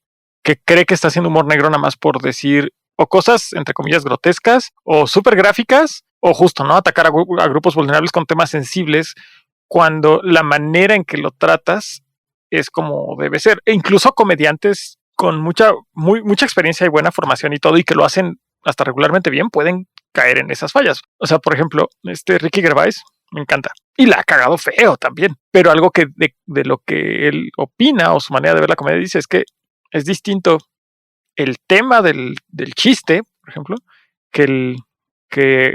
cree que está haciendo humor negro nada más por decir o cosas, entre comillas, grotescas o súper gráficas, o justo, ¿no? Atacar a grupos vulnerables con temas sensibles, cuando la manera en que lo tratas es como debe ser. E incluso comediantes con mucha experiencia y buena formación y todo, y que lo hacen hasta regularmente bien, pueden caer en esas fallas. O sea, por ejemplo, Ricky Gervais me encanta. Y la ha cagado feo también. Pero algo que de lo que él opina o su manera de ver la comedia dice es que es distinto el tema del chiste, por ejemplo, que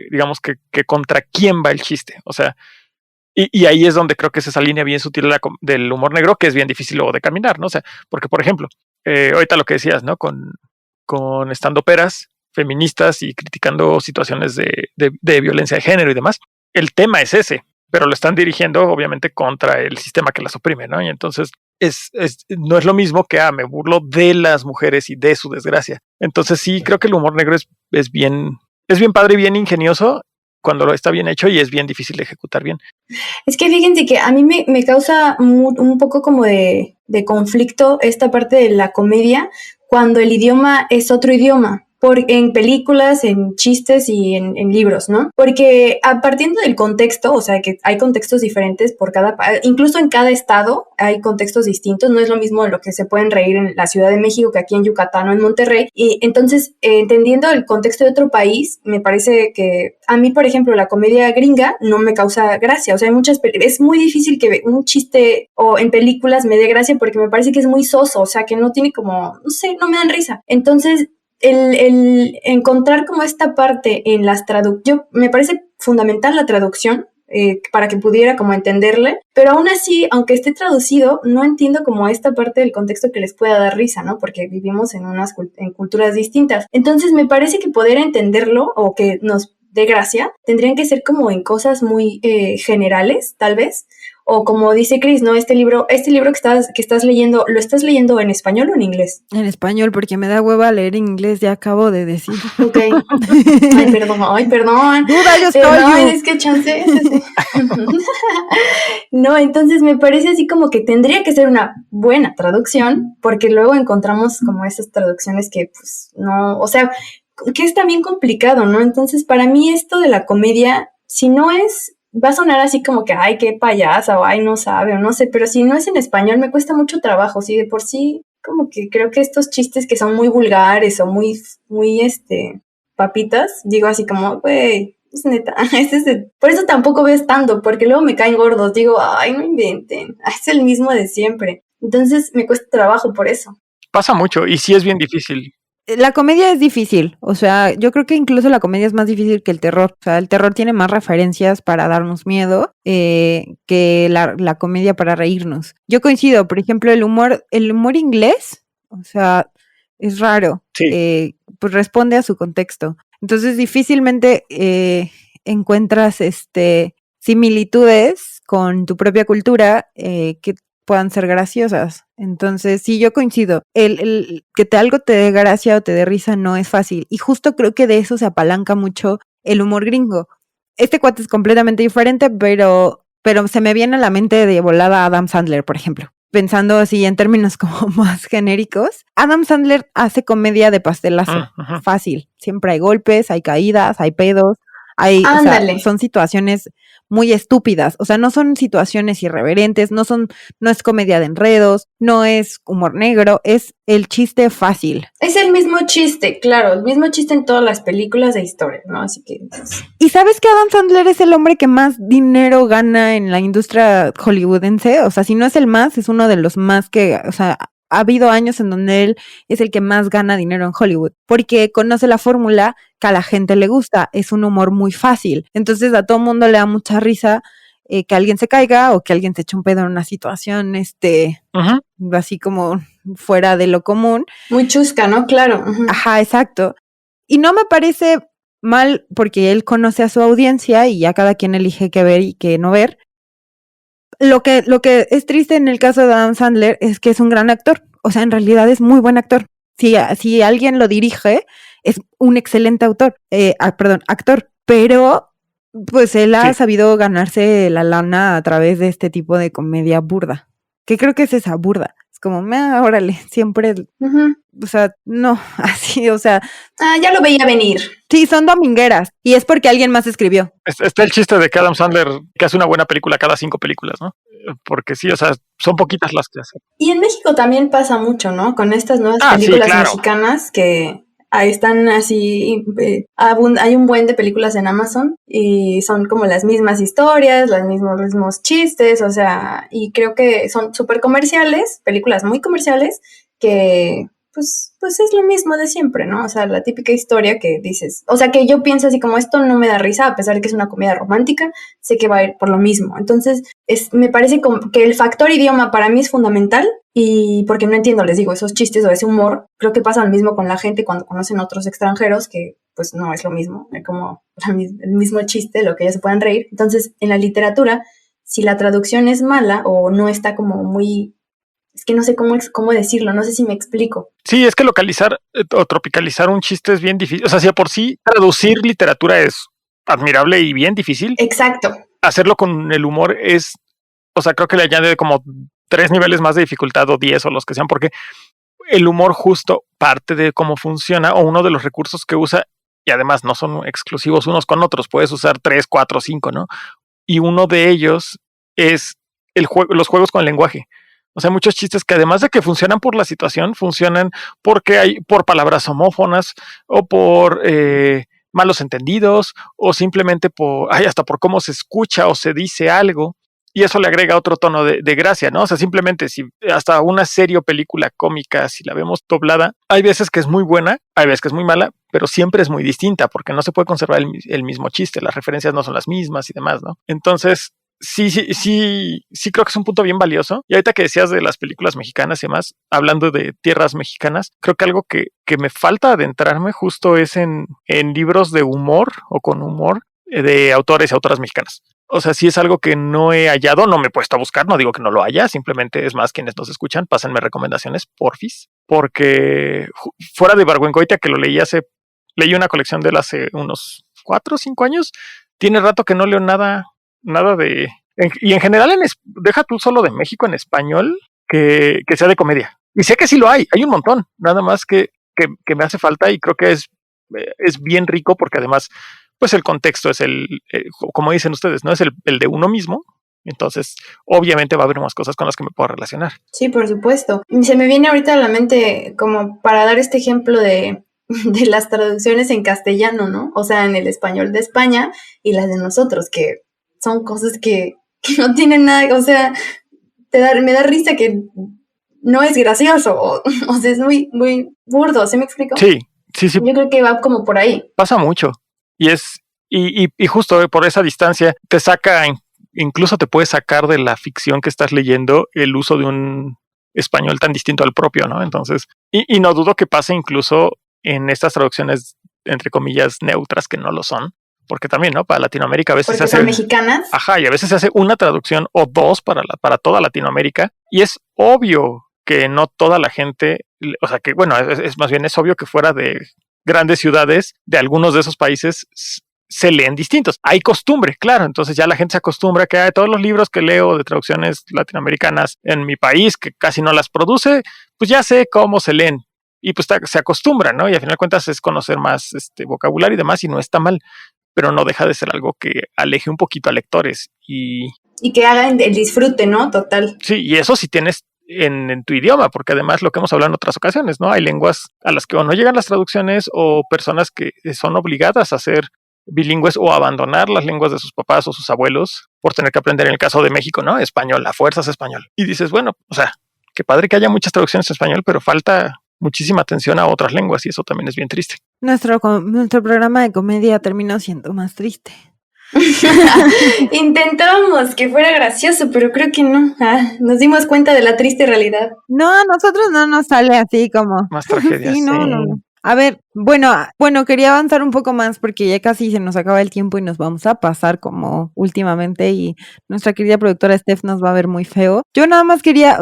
digamos que contra quién va el chiste. O sea, y ahí es donde creo que es esa línea bien sutil del humor negro, que es bien difícil luego de caminar, ¿no? O sea, porque, por ejemplo, ahorita lo que decías, ¿no? Con estandoperas feministas y criticando situaciones de violencia de género y demás, el tema es ese, pero lo están dirigiendo obviamente contra el sistema que las oprime, ¿no? Y entonces no es lo mismo que me burlo de las mujeres y de su desgracia. Entonces sí, creo que el humor negro es bien padre y bien ingenioso cuando lo está bien hecho, y es bien difícil de ejecutar bien. Es que fíjense que a mí me causa un poco como de conflicto esta parte de la comedia cuando el idioma es otro idioma. en películas, en chistes y en libros, ¿no? Porque partiendo del contexto, o sea, que hay contextos diferentes por incluso en cada estado hay contextos distintos, no es lo mismo lo que se pueden reír en la Ciudad de México que aquí en Yucatán o en Monterrey, y entonces, entendiendo el contexto de otro país, me parece que a mí, por ejemplo, la comedia gringa no me causa gracia, o sea, es muy difícil que un chiste o en películas me dé gracia porque me parece que es muy soso, o sea, que no tiene como, no sé, no me dan risa. Entonces, el encontrar como esta parte en las traducciones, me parece fundamental la traducción para que pudiera como entenderle, pero aún así, aunque esté traducido, no entiendo como esta parte del contexto que les pueda dar risa, ¿no? Porque vivimos en culturas distintas. Entonces, me parece que poder entenderlo o que nos dé gracia, tendrían que ser como en cosas muy generales, tal vez, o como dice Chris, ¿no? Este libro que estás leyendo, ¿lo estás leyendo en español o en inglés? En español, porque me da hueva leer en inglés, ya acabo de decir. Ok. Ay, perdón. Duda, yo estoy. No, es que chance. No, entonces me parece así como que tendría que ser una buena traducción, porque luego encontramos como esas traducciones que, pues, no, o sea, que es también complicado, ¿no? Entonces, para mí esto de la comedia, si no es, va a sonar así como que, ay, qué payasa, o ay, no sabe, o no sé, pero si no es en español, me cuesta mucho trabajo, sí, de por sí, como que creo que estos chistes que son muy vulgares o muy, papitas, digo así como, güey, es neta, por eso tampoco veo stand-up, porque luego me caen gordos, digo, ay, no inventen, es el mismo de siempre. Entonces, me cuesta trabajo por eso. Pasa mucho y sí es bien difícil. La comedia es difícil, o sea, yo creo que incluso la comedia es más difícil que el terror, o sea, el terror tiene más referencias para darnos miedo que la comedia para reírnos. Yo coincido, por ejemplo, el humor inglés, o sea, es raro, Sí. pues responde a su contexto. Entonces difícilmente encuentras similitudes con tu propia cultura que puedan ser graciosas. Entonces, sí, yo coincido. El que algo te dé gracia o te dé risa no es fácil. Y justo creo que de eso se apalanca mucho el humor gringo. Este cuate es completamente diferente, pero se me viene a la mente de volada Adam Sandler, por ejemplo. Pensando así en términos como más genéricos. Adam Sandler hace comedia de pastelazo. Fácil. Siempre hay golpes, hay caídas, hay pedos. O sea, son situaciones muy estúpidas, o sea, no son situaciones irreverentes, no es comedia de enredos, no es humor negro, es el chiste fácil. Es el mismo chiste, claro, el mismo chiste en todas las películas de historia, ¿no? Así que... ¿Y sabes que Adam Sandler es el hombre que más dinero gana en la industria hollywoodense? O sea, si no es el más, es uno de los más que, o sea, ha habido años en donde él es el que más gana dinero en Hollywood, porque conoce la fórmula que a la gente le gusta, es un humor muy fácil. Entonces a todo mundo le da mucha risa que alguien se caiga o que alguien se eche un pedo en una situación, así como fuera de lo común. Muy chusca, ¿no? Claro. Ajá, exacto. Y no me parece mal porque él conoce a su audiencia y ya cada quien elige qué ver y qué no ver. Lo que es triste en el caso de Adam Sandler es que es un gran actor. O sea, en realidad es muy buen actor. Si alguien lo dirige, es un excelente actor. Pero pues él ha sabido ganarse la lana a través de este tipo de comedia burda. Que creo que es esa burda. Es como, órale, siempre... O sea, no, así, o sea... ya lo veía venir. Sí, son domingueras. Y es porque alguien más escribió. Está el chiste de que Adam Sandler que hace una buena película cada 5 películas, ¿no? Porque sí, o sea, son poquitas las que hace. Y en México también pasa mucho, ¿no? Con estas nuevas películas mexicanas que ahí están así, hay un buen de películas en Amazon y son como las mismas historias, los mismos chistes, o sea, y creo que son súper comerciales, películas muy comerciales que... Pues es lo mismo de siempre, ¿no? O sea, la típica historia que dices, o sea, que yo pienso así como esto no me da risa, a pesar de que es una comedia romántica, sé que va a ir por lo mismo. Entonces, me parece como que el factor idioma para mí es fundamental y porque no entiendo, les digo, esos chistes o ese humor, creo que pasa lo mismo con la gente cuando conocen otros extranjeros, que pues no es lo mismo, es como el mismo chiste, lo que ellos se puedan reír. Entonces, en la literatura, si la traducción es mala o no está como muy... Es que no sé cómo decirlo, no sé si me explico. Sí, es que localizar o tropicalizar un chiste es bien difícil. O sea, si de por sí traducir literatura es admirable y bien difícil. Exacto. Hacerlo con el humor es, o sea, creo que le añade como 3 niveles más de dificultad o 10 o los que sean, porque el humor justo parte de cómo funciona o uno de los recursos que usa, y además no son exclusivos unos con otros, puedes usar 3, 4, 5, ¿no? Y uno de ellos es los juegos con el lenguaje. O sea, muchos chistes que además de que funcionan por la situación, funcionan porque hay por palabras homófonas o por malos entendidos o simplemente hasta por cómo se escucha o se dice algo. Y eso le agrega otro tono de gracia, ¿no? O sea, simplemente si hasta una serie o película cómica, si la vemos doblada, hay veces que es muy buena, hay veces que es muy mala, pero siempre es muy distinta porque no se puede conservar el mismo chiste, las referencias no son las mismas y demás, ¿no? Entonces, sí creo que es un punto bien valioso. Y ahorita que decías de las películas mexicanas y demás, hablando de tierras mexicanas, creo que algo que me falta adentrarme justo es en libros de humor o con humor de autores y autoras mexicanas. O sea, si es algo que no he hallado, no me he puesto a buscar, no digo que no lo haya, simplemente es más quienes nos escuchan, pásenme recomendaciones, porfis, porque fuera de Ibargüengoitia, que leí una colección de él hace unos 4 o 5 años, tiene rato que no leo nada de... y en general, deja tú solo de México en español, que sea de comedia. Y sé que sí lo hay un montón, nada más que me hace falta y creo que es bien rico porque además pues el contexto es como dicen ustedes, ¿no? Es el de uno mismo. Entonces, obviamente va a haber más cosas con las que me puedo relacionar. Sí, por supuesto. Se me viene ahorita a la mente como para dar este ejemplo de las traducciones en castellano, ¿no? O sea, en el español de España y las de nosotros, que son cosas que no tienen nada, o sea, me da risa que no es gracioso, o sea, es muy, muy burdo, ¿sí me explico? Sí. Yo creo que va como por ahí. Pasa mucho. Y justo por esa distancia te saca, incluso te puede sacar de la ficción que estás leyendo el uso de un español tan distinto al propio, ¿no? Entonces, y no dudo que pase incluso en estas traducciones, entre comillas, neutras, que no lo son, porque también, ¿no? Para Latinoamérica a veces se hace... ¿Son mexicanas? Ajá, y a veces se hace una traducción o dos para toda Latinoamérica, y es obvio que no toda la gente, o sea que, bueno, es más bien es obvio que fuera de grandes ciudades de algunos de esos países se leen distintos. Hay costumbre, claro, entonces ya la gente se acostumbra que todos los libros que leo de traducciones latinoamericanas en mi país, que casi no las produce, pues ya sé cómo se leen y pues se acostumbra, ¿no? Y al final de cuentas es conocer más vocabulario y demás y no está mal, pero no deja de ser algo que aleje un poquito a lectores y que hagan el disfrute, ¿no? Total. Sí, y eso si tienes en tu idioma, porque además lo que hemos hablado en otras ocasiones, ¿no? Hay lenguas a las que o no llegan las traducciones o personas que son obligadas a ser bilingües o abandonar las lenguas de sus papás o sus abuelos por tener que aprender, en el caso de México, ¿no? Español, a fuerzas español. Y dices, bueno, o sea, qué padre que haya muchas traducciones en español, pero falta muchísima atención a otras lenguas y eso también es bien triste. Nuestro programa de comedia terminó siendo más triste. Intentábamos que fuera gracioso, pero creo que no. Nos dimos cuenta de la triste realidad. No, a nosotros no nos sale así como... Más tragedias. Sí, no. A ver, bueno, quería avanzar un poco más porque ya casi se nos acaba el tiempo y nos vamos a pasar como últimamente y nuestra querida productora Steph nos va a ver muy feo. Yo nada más quería,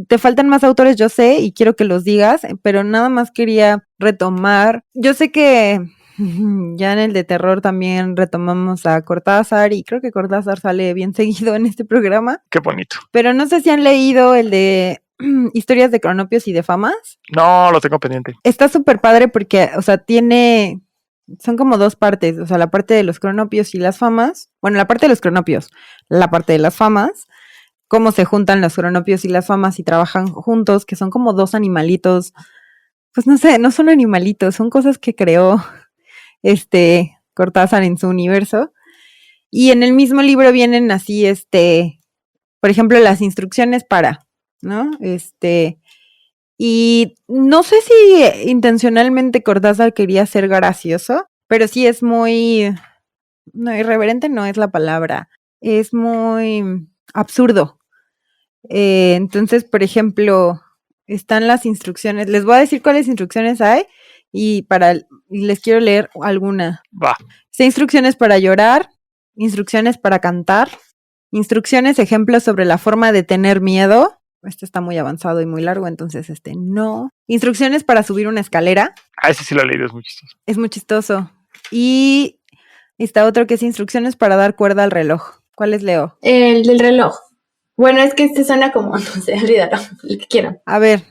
te faltan más autores, yo sé, y quiero que los digas, pero nada más quería retomar. Yo sé que ya en el de terror también retomamos a Cortázar y creo que Cortázar sale bien seguido en este programa. Qué bonito. Pero no sé si han leído el de Historias de Cronopios y de Famas. No, lo tengo pendiente. Está súper padre porque, o sea, son como dos partes, o sea, la parte de los cronopios y las famas, bueno, la parte de los cronopios, la parte de las famas, cómo se juntan los cronopios y las famas y trabajan juntos, que son como dos animalitos, pues no sé, no son animalitos, son cosas que creó Cortázar en su universo. Y en el mismo libro vienen así, por ejemplo, las instrucciones para, ¿no? Y no sé si intencionalmente Cortázar quería ser gracioso, pero sí es muy, no, irreverente no es la palabra, es muy absurdo. Entonces, por ejemplo, están las instrucciones, les voy a decir cuáles instrucciones hay y les quiero leer alguna. Va. Instrucciones para llorar, instrucciones para cantar, instrucciones, ejemplos sobre la forma de tener miedo. Este está muy avanzado y muy largo, entonces no. Instrucciones para subir una escalera. Ese sí lo he leído, es muy chistoso. Es muy chistoso. Y está otro que es instrucciones para dar cuerda al reloj. ¿Cuáles leo? El del reloj. Bueno, es que suena como, no sé, olvídalo, el que quieran. A ver,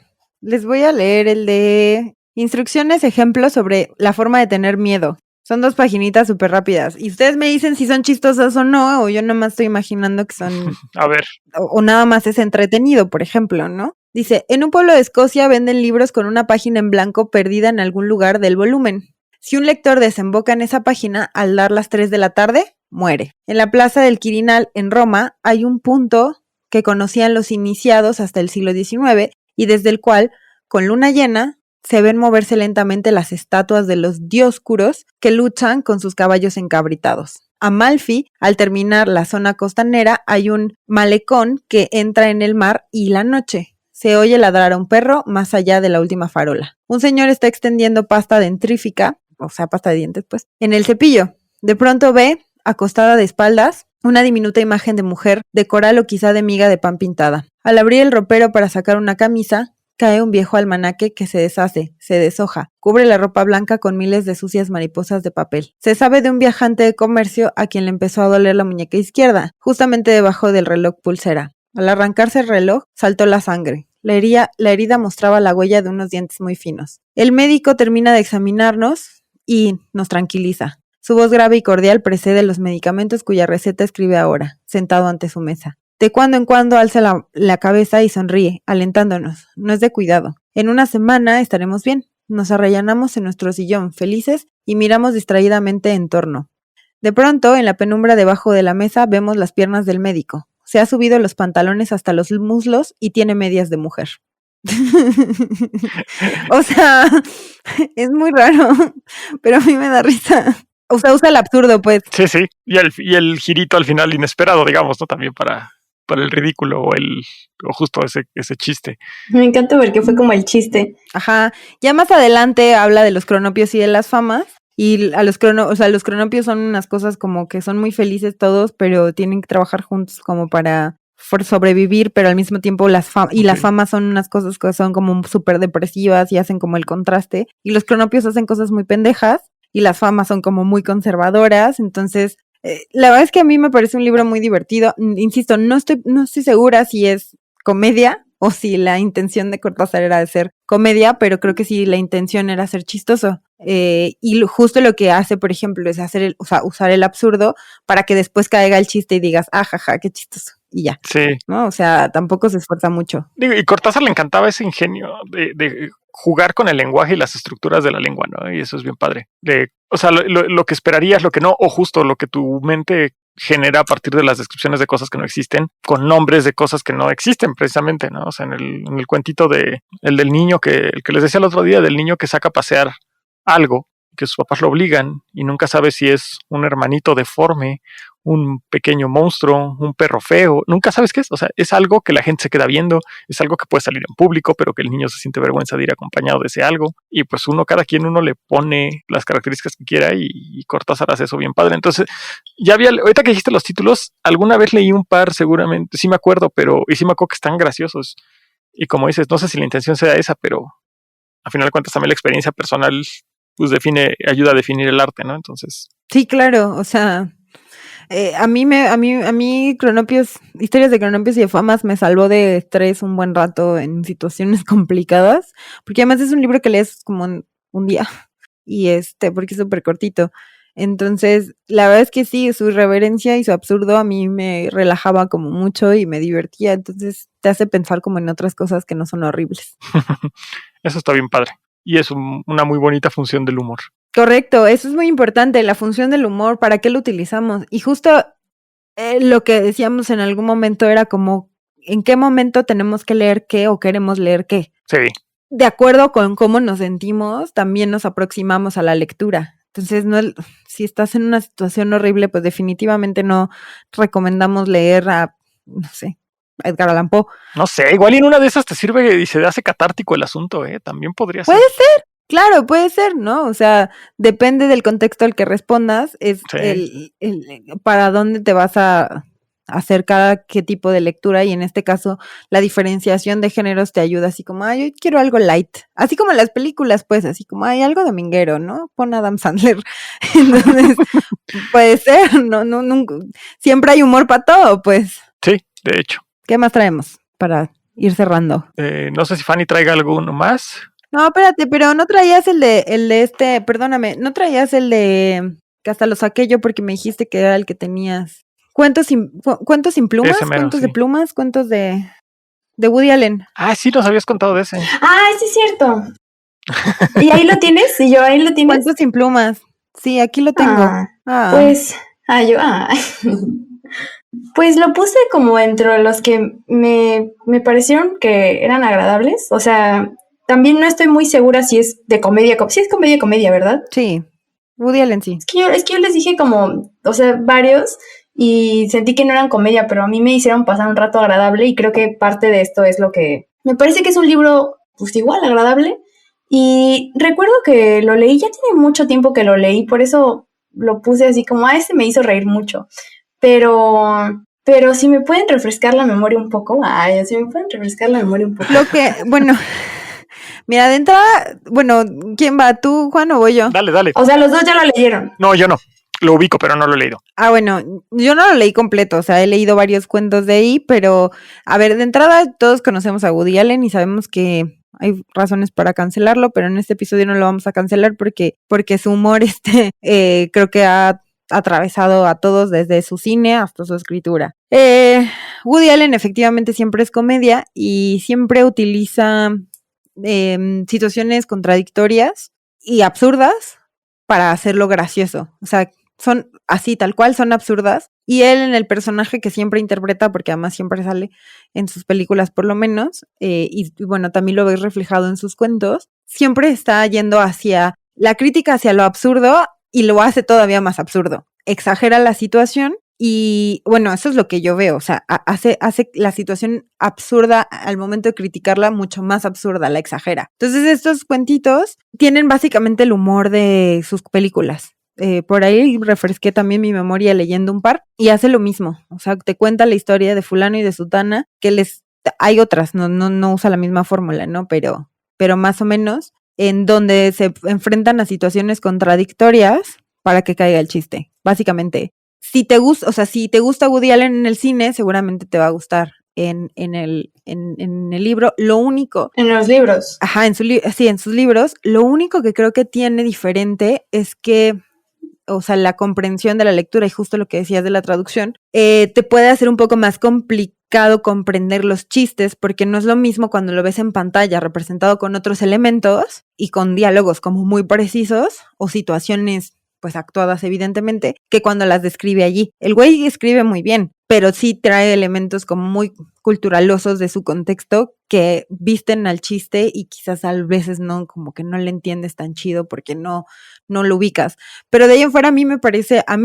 Les voy a leer el de instrucciones, ejemplos sobre la forma de tener miedo. Son 2 paginitas súper rápidas. Y ustedes me dicen si son chistosas o no, o yo nomás estoy imaginando que son... A ver. O nada más es entretenido, por ejemplo, ¿no? Dice, en un pueblo de Escocia venden libros con una página en blanco perdida en algún lugar del volumen. Si un lector desemboca en esa página al dar las 3 de la tarde, muere. En la Plaza del Quirinal, en Roma, hay un punto que conocían los iniciados hasta el siglo XIX y desde el cual, con luna llena, se ven moverse lentamente las estatuas de los dioscuros que luchan con sus caballos encabritados. A Amalfi, al terminar la zona costanera, hay un malecón que entra en el mar y la noche. Se oye ladrar a un perro más allá de la última farola. Un señor está extendiendo pasta dentrífica, o sea, pasta de dientes, pues, en el cepillo. De pronto ve, acostada de espaldas, una diminuta imagen de mujer, de coral o quizá de miga de pan pintada. Al abrir el ropero para sacar una camisa, cae un viejo almanaque que se deshace, se deshoja, cubre la ropa blanca con miles de sucias mariposas de papel. Se sabe de un viajante de comercio a quien le empezó a doler la muñeca izquierda, justamente debajo del reloj pulsera. Al arrancarse el reloj, saltó la sangre. La herida mostraba la huella de unos dientes muy finos. El médico termina de examinarnos y nos tranquiliza. Su voz grave y cordial precede los medicamentos cuya receta escribe ahora, sentado ante su mesa. De cuando en cuando alza la cabeza y sonríe, alentándonos. No es de cuidado. En una semana estaremos bien. Nos arrellanamos en nuestro sillón, felices, y miramos distraídamente en torno. De pronto, en la penumbra debajo de la mesa, vemos las piernas del médico. Se ha subido los pantalones hasta los muslos y tiene medias de mujer. O sea, es muy raro, pero a mí me da risa. O sea, usa el absurdo, pues. Sí, sí. Y el girito al final inesperado, digamos, ¿no? También para el ridículo o justo ese chiste. Me encanta porque fue como el chiste. Ajá. Ya más adelante habla de los cronopios y de las famas. Y los cronopios son unas cosas como que son muy felices todos, pero tienen que trabajar juntos como para sobrevivir, pero al mismo tiempo las famas son unas cosas que son como súper depresivas y hacen como el contraste. Y los cronopios hacen cosas muy pendejas y las famas son como muy conservadoras. Entonces, la verdad es que a mí me parece un libro muy divertido. Insisto, no estoy segura si es comedia o si la intención de Cortázar era de ser comedia, pero creo que sí la intención era ser chistoso. Y justo lo que hace, por ejemplo, es usar el absurdo para que después caiga el chiste y digas, jaja, qué chistoso, y ya. Sí. ¿No? O sea, tampoco se esfuerza mucho. Y Cortázar le encantaba ese ingenio de jugar con el lenguaje y las estructuras de la lengua, ¿no? Y eso es bien padre. O sea, lo que esperarías, lo que no, o justo lo que tu mente genera a partir de las descripciones de cosas que no existen, con nombres de cosas que no existen precisamente, ¿no? O sea, en el cuentito el del niño el que les decía el otro día, del niño que saca a pasear algo, que sus papás lo obligan y nunca sabe si es un hermanito deforme, un pequeño monstruo, un perro feo, nunca sabes qué es. O sea, es algo que la gente se queda viendo, es algo que puede salir en público, pero que el niño se siente vergüenza de ir acompañado de ese algo. Y pues cada quien le pone las características que quiera y Cortázar hace eso bien padre. Entonces, ahorita que dijiste los títulos, alguna vez leí un par seguramente, sí me acuerdo, y sí me acuerdo que están graciosos. Y como dices, no sé si la intención sea esa, pero a final de cuentas también la experiencia personal pues ayuda a definir el arte, ¿no? Entonces. Sí, claro, o sea, a mí cronopios, historias de cronopios y de famas me salvó de estrés un buen rato en situaciones complicadas, porque además es un libro que lees como en un día, y porque es súper cortito. Entonces, la verdad es que sí, su irreverencia y su absurdo a mí me relajaba como mucho y me divertía, entonces te hace pensar como en otras cosas que no son horribles. Eso está bien padre. Y es una muy bonita función del humor. Correcto, eso es muy importante, la función del humor, ¿para qué lo utilizamos? Y justo lo que decíamos en algún momento era como, ¿en qué momento tenemos que leer qué o queremos leer qué? Sí. De acuerdo con cómo nos sentimos, también nos aproximamos a la lectura. Entonces, si estás en una situación horrible, pues definitivamente no recomendamos leer no sé, Edgar Allan Poe. No sé, igual en una de esas te sirve y se hace catártico el asunto, también podría ser. Puede ser, claro, puede ser, ¿no? O sea, depende del contexto al que respondas, es sí. Para dónde te vas a acercar a qué tipo de lectura, y en este caso la diferenciación de géneros te ayuda, así como, yo quiero algo light, así como en las películas, pues, así como, algo dominguero, ¿no? Pon Adam Sandler. Entonces, puede ser, no, siempre hay humor para todo, pues. Sí, de hecho. ¿Qué más traemos para ir cerrando. No sé si Fanny traiga alguno más. No, espérate, pero no traías el de este, perdóname, no traías el de que hasta lo saqué yo porque me dijiste que era el que tenías. Cuentos sin plumas, Ese mero, cuentos sí. de plumas, cuentos de Woody Allen. Ah, sí, nos habías contado de ese. Ah, sí es cierto. ¿Y ahí lo tienes? ¿Y yo ahí lo tienes? Cuentos sin plumas. Sí, aquí lo tengo. Pues, pues lo puse como entre los que me parecieron que eran agradables. O sea, también no estoy muy segura si es de comedia. Sí es comedia, ¿verdad? Sí, Woody Allen sí. Es que yo les dije como, o sea, varios y sentí que no eran comedia, pero a mí me hicieron pasar un rato agradable y creo que parte de esto es lo que... Me parece que es un libro, pues igual, agradable. Y recuerdo que lo leí, ya tiene mucho tiempo que lo leí, por eso lo puse así como, este me hizo reír mucho. Pero si me pueden refrescar la memoria un poco, Lo que, bueno, mira, de entrada, bueno, ¿quién va? ¿Tú, Juan, o voy yo? Dale. O sea, los dos ya lo leyeron. No, yo no. Lo ubico, pero no lo he leído. Ah, bueno, yo no lo leí completo, o sea, he leído varios cuentos de ahí, pero, a ver, de entrada todos conocemos a Woody Allen y sabemos que hay razones para cancelarlo, pero en este episodio no lo vamos a cancelar porque su humor, creo que ha atravesado a todos desde su cine hasta su escritura. Woody Allen efectivamente siempre es comedia y siempre utiliza situaciones contradictorias y absurdas para hacerlo gracioso. O sea, son así, tal cual, son absurdas. Y él en el personaje que siempre interpreta, porque además siempre sale en sus películas por lo menos, y bueno, también lo ves reflejado en sus cuentos, siempre está yendo hacia la crítica, hacia lo absurdo, y lo hace todavía más absurdo. Exagera la situación y bueno, eso es lo que yo veo, o sea, hace la situación absurda al momento de criticarla mucho más absurda, la exagera. Entonces estos cuentitos tienen básicamente el humor de sus películas. Por ahí refresqué también mi memoria leyendo un par y hace lo mismo, o sea, te cuenta la historia de fulano y de sutana, que hay otras, no usa la misma fórmula, ¿no? Pero más o menos, en donde se enfrentan a situaciones contradictorias para que caiga el chiste, básicamente. Si te gusta Woody Allen en el cine, seguramente te va a gustar en el libro. Lo único... En los libros. Ajá, en sus libros. Lo único que creo que tiene diferente es que, o sea, la comprensión de la lectura y justo lo que decías de la traducción, te puede hacer un poco más complicado comprender los chistes porque no es lo mismo cuando lo ves en pantalla representado con otros elementos y con diálogos como muy precisos o situaciones pues actuadas evidentemente, que cuando las describe allí. El güey escribe muy bien, pero sí trae elementos como muy culturalosos de su contexto que visten al chiste y quizás a veces no, como que no le entiendes tan chido porque no lo ubicas. Pero de ahí en fuera a mí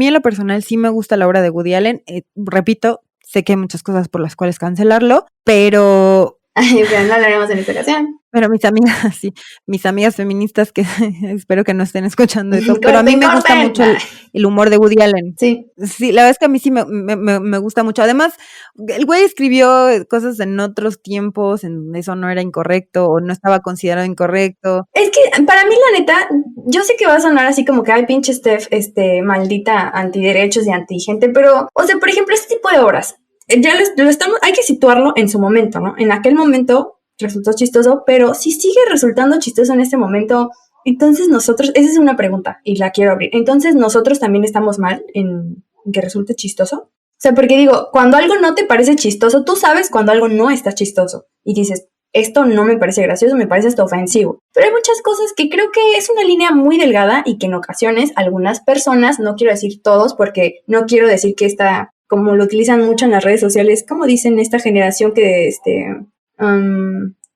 en lo personal sí me gusta la obra de Woody Allen. Repito, sé que hay muchas cosas por las cuales cancelarlo, pero no lo haremos en esta ocasión. Pero mis amigas feministas que espero que no estén escuchando eso, pero a mí me gusta mucho el humor de Woody Allen. Sí. Sí, la verdad es que a mí sí me gusta mucho. Además, el güey escribió cosas en otros tiempos, en eso no era incorrecto o no estaba considerado incorrecto. Es que para mí, la neta, yo sé que va a sonar así como que, ay, pinche Steph, maldita antiderechos y antigente, pero, o sea, por ejemplo, este tipo de obras, ya hay que situarlo en su momento, ¿no? En aquel momento resultó chistoso, pero si sigue resultando chistoso en este momento, entonces nosotros, esa es una pregunta y la quiero abrir, entonces nosotros también estamos mal en que resulte chistoso. O sea, porque digo, cuando algo no te parece chistoso, tú sabes cuando algo no está chistoso y dices, esto no me parece gracioso, me parece hasta ofensivo. Pero hay muchas cosas que creo que es una línea muy delgada y que en ocasiones algunas personas, no quiero decir todos porque no quiero decir que esta, como lo utilizan mucho en las redes sociales, como dicen esta generación que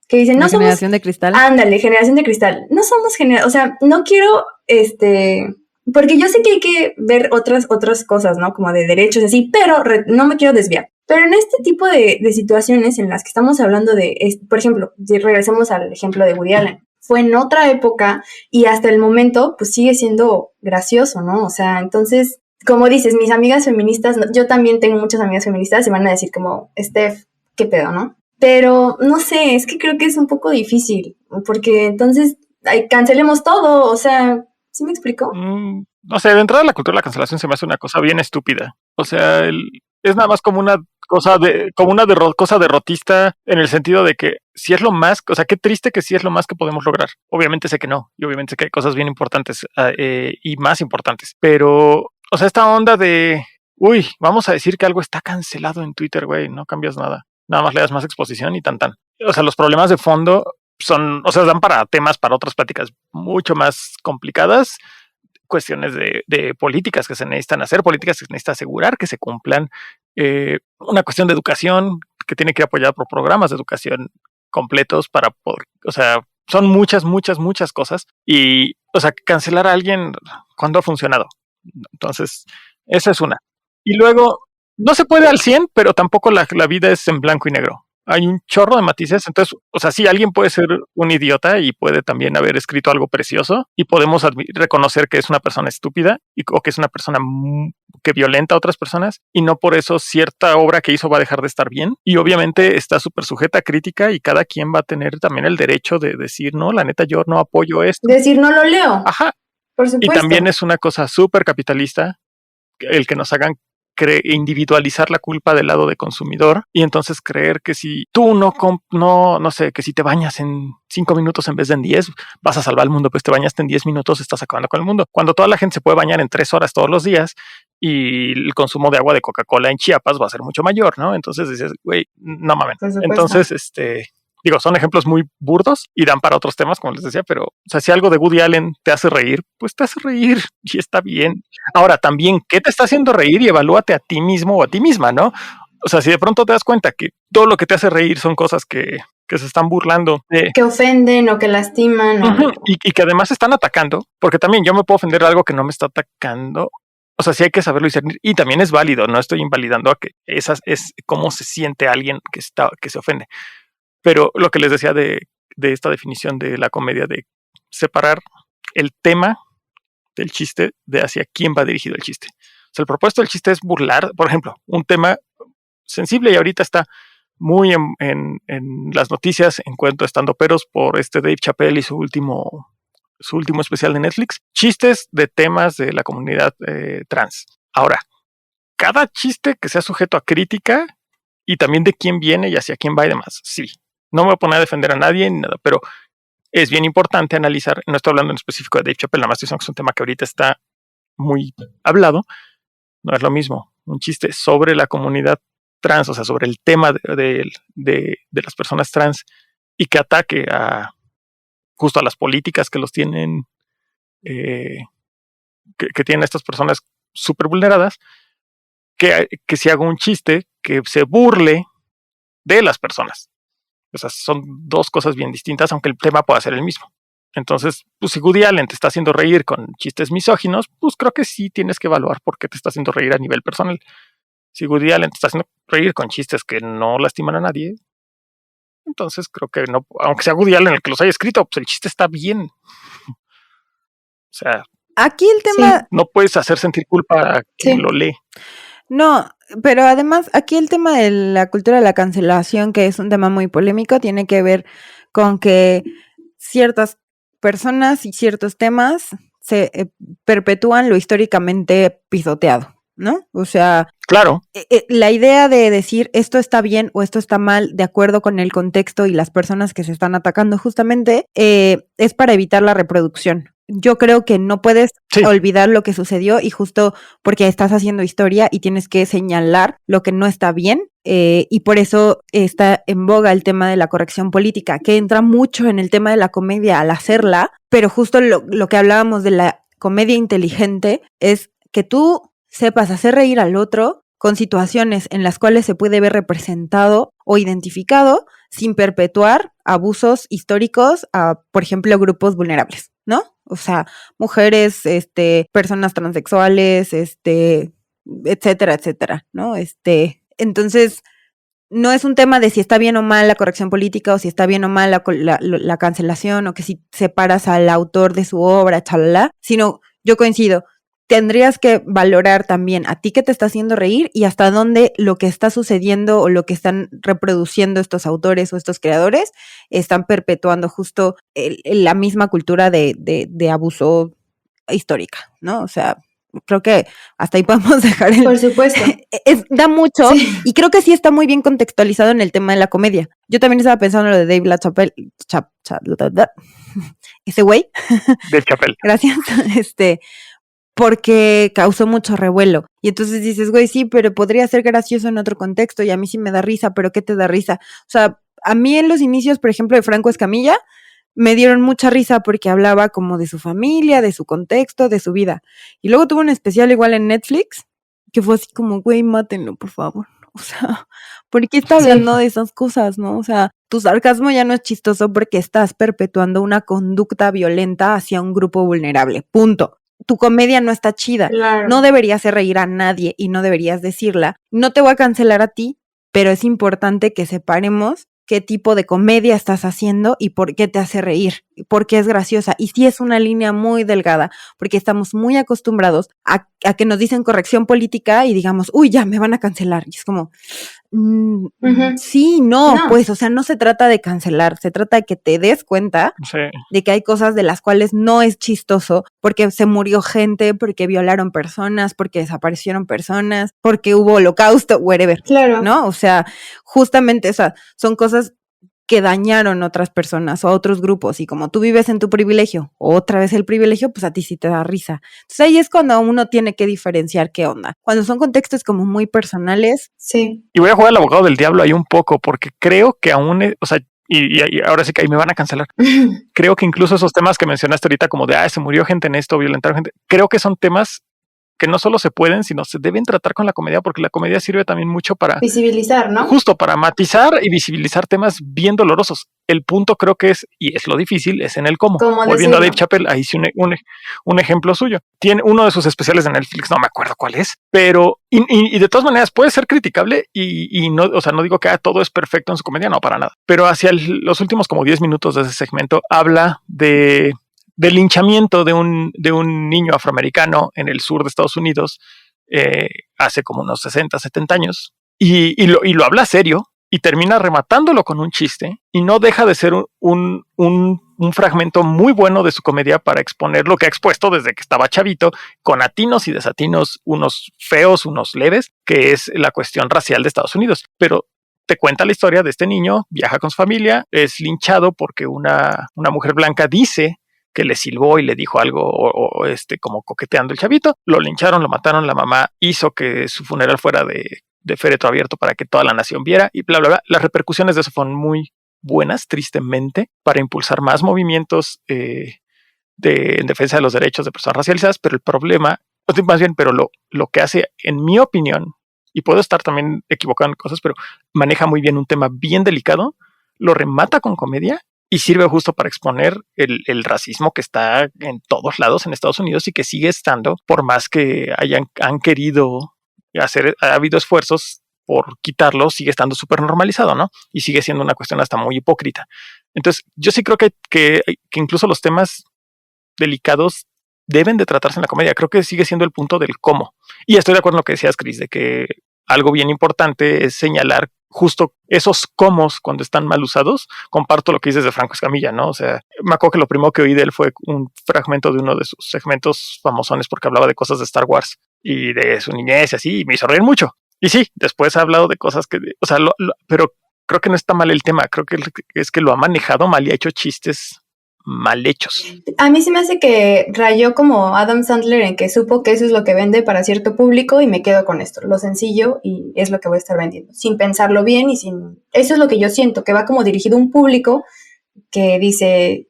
que dicen, no somos... Generación de cristal. Ándale, generación de cristal. No somos o sea, no quiero, porque yo sé que hay que ver otras cosas, ¿no? Como de derechos así, pero no me quiero desviar. Pero en este tipo de situaciones en las que estamos hablando de, por ejemplo, si regresamos al ejemplo de Woody Allen, fue en otra época y hasta el momento, pues sigue siendo gracioso, ¿no? O sea, entonces, como dices, mis amigas feministas, yo también tengo muchas amigas feministas y van a decir como, Steph, ¿qué pedo, no? Pero no sé, es que creo que es un poco difícil, porque entonces cancelemos todo, o sea, ¿sí me explico? No sé, de entrada la cultura de la cancelación se me hace una cosa bien estúpida. O sea, es nada más como una cosa derrotista en el sentido de que si es lo más, o sea, qué triste que sí es lo más que podemos lograr. Obviamente sé que no, y obviamente sé que hay cosas bien importantes y más importantes, pero, o sea, esta onda de, uy, vamos a decir que algo está cancelado en Twitter, güey, no cambias nada, nada más le das más exposición y tan. O sea, los problemas de fondo son, o sea, dan para temas, para otras pláticas mucho más complicadas, cuestiones de políticas que se necesitan hacer, políticas que se necesita asegurar que se cumplan, una cuestión de educación que tiene que ir apoyada por programas de educación completos para poder, o sea, son muchas cosas y, o sea, cancelar a alguien cuando ha funcionado. Entonces, esa es una. Y luego, no se puede al 100, pero tampoco la vida es en blanco y negro. Hay un chorro de matices, entonces, o sea, sí, alguien puede ser un idiota y puede también haber escrito algo precioso y podemos reconocer que es una persona estúpida o que es una persona que violenta a otras personas y no por eso cierta obra que hizo va a dejar de estar bien y obviamente está súper sujeta a crítica y cada quien va a tener también el derecho de decir, no, la neta yo no apoyo esto. Decir, no lo leo. Ajá. Por supuesto. Y también es una cosa súper capitalista el que nos hagan individualizar la culpa del lado de consumidor y entonces creer que si tú no sé, que si te bañas en 5 minutos en vez de en 10, vas a salvar el mundo, pues te bañaste en 10 minutos, estás acabando con el mundo. Cuando toda la gente se puede bañar en 3 horas todos los días y el consumo de agua de Coca-Cola en Chiapas va a ser mucho mayor, ¿no? Entonces dices, güey, no mames. Entonces, digo, son ejemplos muy burdos y dan para otros temas, como les decía, pero, o sea, si algo de Woody Allen te hace reír, pues te hace reír y está bien. Ahora, también, ¿qué te está haciendo reír? Y evalúate a ti mismo o a ti misma, ¿no? O sea, si de pronto te das cuenta que todo lo que te hace reír son cosas que se están burlando. Que ofenden o que lastiman. Y que además están atacando, porque también yo me puedo ofender de algo que no me está atacando. O sea, sí hay que saberlo discernir y también es válido, no estoy invalidando a que esas es cómo se siente alguien que se ofende. Pero lo que les decía de esta definición de la comedia, de separar el tema del chiste de hacia quién va dirigido el chiste. O sea, el propósito del chiste es burlar, por ejemplo, un tema sensible y ahorita está muy en las noticias en cuanto a estandoperos por Dave Chappelle y su último especial de Netflix, chistes de temas de la comunidad trans. Ahora, cada chiste que sea sujeto a crítica y también de quién viene y hacia quién va y demás, sí. No me voy a poner a defender a nadie ni nada, pero es bien importante analizar, no estoy hablando en específico de Dave Chappelle, nada más estoy diciendo que es un tema que ahorita está muy hablado, no es lo mismo, un chiste sobre la comunidad trans, o sea, sobre el tema de las personas trans y que ataque justo a las políticas que los tienen, que tienen estas personas súper vulneradas, que si hago un chiste que se burle de las personas. O sea, son dos cosas bien distintas, aunque el tema pueda ser el mismo. Entonces, pues si Woody Allen te está haciendo reír con chistes misóginos, pues creo que sí tienes que evaluar por qué te está haciendo reír a nivel personal. Si Woody Allen te está haciendo reír con chistes que no lastiman a nadie, entonces creo que no, aunque sea Woody Allen el que los haya escrito, pues el chiste está bien. O sea, aquí el tema... Sí, no puedes hacer sentir culpa a quien lo lee. No, pero además aquí el tema de la cultura de la cancelación, que es un tema muy polémico, tiene que ver con que ciertas personas y ciertos temas se perpetúan lo históricamente pisoteado, ¿no? O sea, claro, la idea de decir esto está bien o esto está mal de acuerdo con el contexto y las personas que se están atacando justamente es para evitar la reproducción. Yo creo que no puedes olvidar lo que sucedió y justo porque estás haciendo historia y tienes que señalar lo que no está bien y por eso está en boga el tema de la corrección política, que entra mucho en el tema de la comedia al hacerla, pero justo lo que hablábamos de la comedia inteligente es que tú sepas hacer reír al otro con situaciones en las cuales se puede ver representado o identificado sin perpetuar abusos históricos a, por ejemplo, grupos vulnerables, ¿no? O sea, mujeres, personas transexuales, etcétera, etcétera, ¿no? Entonces, no es un tema de si está bien o mal la corrección política o si está bien o mal la cancelación o que si separas al autor de su obra, chalala, sino yo coincido, tendrías que valorar también a ti que te está haciendo reír y hasta dónde lo que está sucediendo o lo que están reproduciendo estos autores o estos creadores están perpetuando justo la misma cultura de abuso histórica, ¿no? O sea, creo que hasta ahí podemos dejar Por supuesto. Da mucho, Sí. y creo que sí está muy bien contextualizado en el tema de la comedia. Yo también estaba pensando en lo de Dave LaChapelle, ese güey, De Chapel. gracias, porque causó mucho revuelo. Y entonces dices, güey, sí, pero podría ser gracioso en otro contexto y a mí sí me da risa, pero ¿qué te da risa? O sea, a mí en los inicios, por ejemplo, de Franco Escamilla, me dieron mucha risa porque hablaba como de su familia, de su contexto, de su vida. Y luego tuvo un especial igual en Netflix, que fue así como, güey, mátenlo, por favor. O sea, ¿por qué está hablando de esas cosas, no? O sea, tu sarcasmo ya no es chistoso porque estás perpetuando una conducta violenta hacia un grupo vulnerable. Punto. Tu comedia no está chida. Claro. No deberías hacer reír a nadie y no deberías decirla. No te voy a cancelar a ti, pero es importante que separemos qué tipo de comedia estás haciendo y por qué te hace reír, por qué es graciosa. Y sí es una línea muy delgada, porque estamos muy acostumbrados a que nos dicen corrección política y digamos, uy, ya me van a cancelar. Y es como, sí, no, pues, o sea, no se trata de cancelar, se trata de que te des cuenta de que hay cosas de las cuales no es chistoso, porque se murió gente, porque violaron personas, porque desaparecieron personas, porque hubo holocausto, whatever. Claro. ¿No? O sea, justamente, o sea, son cosas que dañaron a otras personas o a otros grupos, y como tú vives en tu privilegio, otra vez el privilegio, pues a ti sí te da risa. Entonces ahí es cuando uno tiene que diferenciar qué onda. Cuando son contextos como muy personales. Sí. Y voy a jugar al abogado del diablo ahí un poco, porque creo que aún, o sea, y ahora sí que ahí me van a cancelar. Creo que incluso esos temas que mencionaste ahorita, como de, se murió gente en esto, violentaron gente, creo que son temas que no solo se pueden, sino se deben tratar con la comedia, porque la comedia sirve también mucho para visibilizar, ¿no? Justo para matizar y visibilizar temas bien dolorosos. El punto creo que es, y es lo difícil, es en el cómo. Volviendo a Dave Chappelle, ahí sí un ejemplo suyo. Tiene uno de sus especiales de Netflix, no me acuerdo cuál es, pero y de todas maneras puede ser criticable y no, o sea, no digo que todo es perfecto en su comedia, no, para nada. Pero hacia los últimos como 10 minutos de ese segmento habla del linchamiento de un niño afroamericano en el sur de Estados Unidos hace como unos 60, 70 años. Y lo habla serio y termina rematándolo con un chiste y no deja de ser un fragmento muy bueno de su comedia para exponer lo que ha expuesto desde que estaba chavito, con atinos y desatinos, unos feos, unos leves, que es la cuestión racial de Estados Unidos. Pero te cuenta la historia de este niño, viaja con su familia, es linchado porque una mujer blanca dice que le silbó y le dijo algo como coqueteando el chavito, lo lincharon, lo mataron, la mamá hizo que su funeral fuera de féretro abierto para que toda la nación viera y bla, bla, bla. Las repercusiones de eso fueron muy buenas, tristemente, para impulsar más movimientos en defensa de los derechos de personas racializadas, pero el problema, más bien, pero lo que hace, en mi opinión, y puedo estar también equivocado en cosas, pero maneja muy bien un tema bien delicado, lo remata con comedia y sirve justo para exponer el racismo que está en todos lados en Estados Unidos y que sigue estando, por más que han querido ha habido esfuerzos por quitarlo, sigue estando súper normalizado, ¿no? Y sigue siendo una cuestión hasta muy hipócrita. Entonces, yo sí creo que incluso los temas delicados deben de tratarse en la comedia. Creo que sigue siendo el punto del cómo. Y estoy de acuerdo en lo que decías, Chris, de que algo bien importante es señalar justo esos comos cuando están mal usados. Comparto lo que dices de Franco Escamilla, ¿no? O sea, me acuerdo que lo primero que oí de él fue un fragmento de uno de sus segmentos famosones porque hablaba de cosas de Star Wars y de su niñez y así, y me hizo reír mucho. Y sí, después ha hablado de cosas que, o sea, pero creo que no está mal el tema, creo que es que lo ha manejado mal y ha hecho chistes mal hechos. A mí se me hace que rayó como Adam Sandler en que supo que eso es lo que vende para cierto público y me quedo con esto, lo sencillo y es lo que voy a estar vendiendo, sin pensarlo bien y sin... Eso es lo que yo siento, que va como dirigido a un público que dice...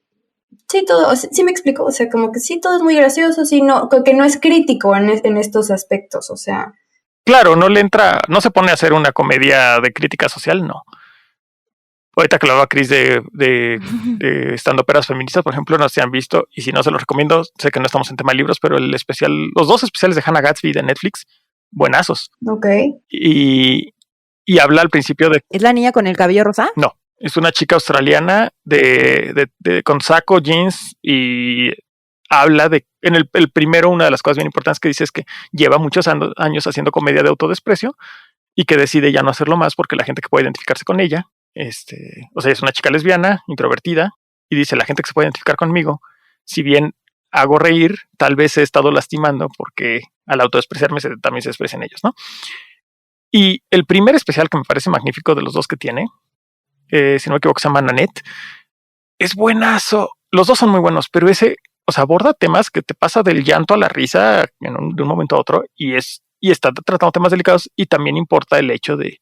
Sí, todo, sí me explico, o sea, como que sí, todo es muy gracioso, sí, no, que no es crítico en estos aspectos, o sea... Claro, no se pone a hacer una comedia de crítica social, no. Ahorita que lo hablaba Chris de stand-uperas feministas, por ejemplo, no se han visto, y si no se los recomiendo, sé que no estamos en tema de libros, pero los dos especiales de Hannah Gatsby de Netflix, buenazos. Ok. Y habla al principio de... ¿Es la niña con el cabello rosa? No, es una chica australiana con saco, jeans, y habla en el primero, una de las cosas bien importantes que dice es que lleva muchos años haciendo comedia de autodesprecio y que decide ya no hacerlo más porque la gente que puede identificarse con ella, o sea, es una chica lesbiana, introvertida, y dice, la gente que se puede identificar conmigo, si bien hago reír, tal vez he estado lastimando porque al autodespreciarme también se desprecian ellos, ¿no? Y el primer especial que me parece magnífico de los dos que tiene, si no me equivoco, se llama Nanette, es buenazo. Los dos son muy buenos, pero ese, o sea, aborda temas que te pasa del llanto a la risa de un momento a otro y está tratando temas delicados y también importa el hecho de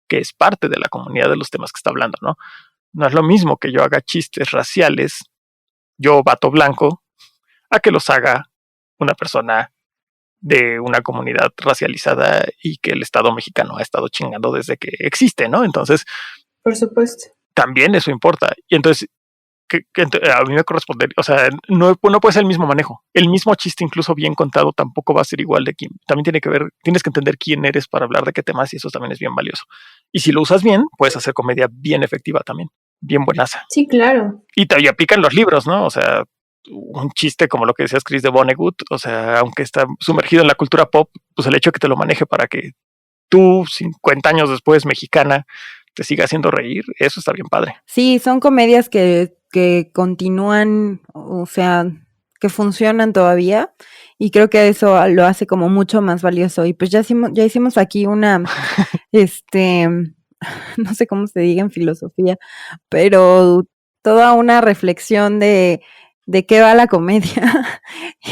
que es parte de la comunidad de los temas que está hablando, ¿no? No es lo mismo que yo haga chistes raciales, yo vato blanco, a que los haga una persona de una comunidad racializada y que el Estado mexicano ha estado chingando desde que existe, ¿no? Entonces, Por supuesto. también eso importa. Y entonces, a mí me corresponde, o sea, no puede ser el mismo manejo. El mismo chiste, incluso bien contado, tampoco va a ser igual de quién. También tienes que entender quién eres para hablar de qué temas y eso también es bien valioso. Y si lo usas bien, puedes hacer comedia bien efectiva también, bien buenaza. Sí, claro. Y te aplican los libros, ¿no? O sea, un chiste como lo que decías, Chris, de Vonnegut, o sea, aunque está sumergido en la cultura pop, pues el hecho de que te lo maneje para que tú, 50 años después, mexicana, te siga haciendo reír, eso está bien padre. Sí, son comedias que continúan, o sea, que funcionan todavía, y creo que eso lo hace como mucho más valioso. Y pues ya hicimos aquí una, no sé cómo se diga en filosofía, pero toda una reflexión de qué va la comedia.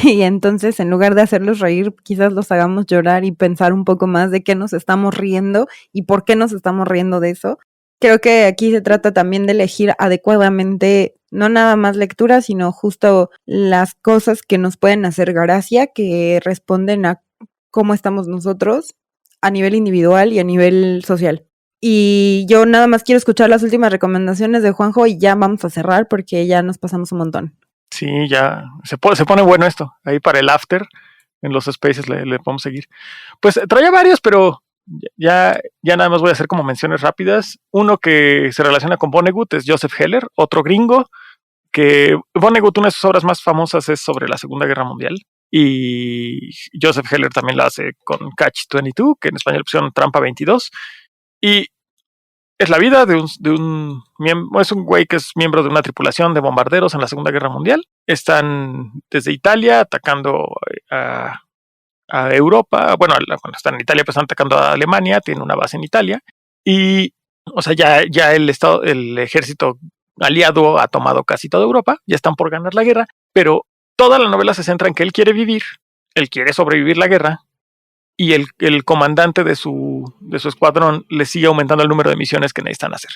Y entonces, en lugar de hacerlos reír, quizás los hagamos llorar y pensar un poco más de qué nos estamos riendo y por qué nos estamos riendo de eso. Creo que aquí se trata también de elegir adecuadamente, no nada más lectura, sino justo las cosas que nos pueden hacer gracia, que responden a cómo estamos nosotros a nivel individual y a nivel social. Y yo nada más quiero escuchar las últimas recomendaciones de Juanjo y ya vamos a cerrar porque ya nos pasamos un montón. Sí, ya se pone bueno esto. Ahí para el after, en los spaces le podemos seguir. Pues traía varios, pero ya nada más voy a hacer como menciones rápidas. Uno que se relaciona con Vonnegut es Joseph Heller, otro gringo, que Vonnegut, una de sus obras más famosas es sobre la Segunda Guerra Mundial. Y Joseph Heller también la hace con Catch 22, que en español pusieron Trampa 22. Y es la vida de un miembro, es un güey que es miembro de una tripulación de bombarderos en la Segunda Guerra Mundial. Están desde Italia atacando a Europa. Bueno, cuando están en Italia, pues están atacando a Alemania, tiene una base en Italia. Y, o sea, ya el ejército aliado ha tomado casi toda Europa, ya están por ganar la guerra, pero toda la novela se centra en que él quiere vivir, él quiere sobrevivir la guerra, y el comandante de su escuadrón le sigue aumentando el número de misiones que necesitan hacer.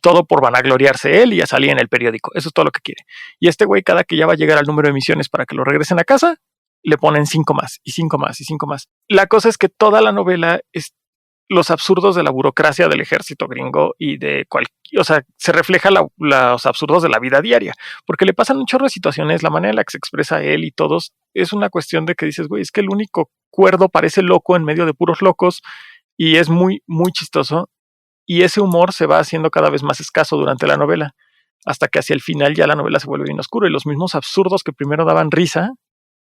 Todo por vanagloriarse él y a salir en el periódico. Eso es todo lo que quiere. Y este güey, cada que ya va a llegar al número de misiones para que lo regresen a casa, le ponen 5 más, y 5 más, y 5 más. La cosa es que toda la novela es los absurdos de la burocracia del ejército gringo y o sea, se refleja los absurdos de la vida diaria, porque le pasan un chorro de situaciones, la manera en la que se expresa él y todos, es una cuestión de que dices, güey, es que el único cuerdo parece loco en medio de puros locos y es muy, muy chistoso, y ese humor se va haciendo cada vez más escaso durante la novela, hasta que hacia el final ya la novela se vuelve bien oscura y los mismos absurdos que primero daban risa,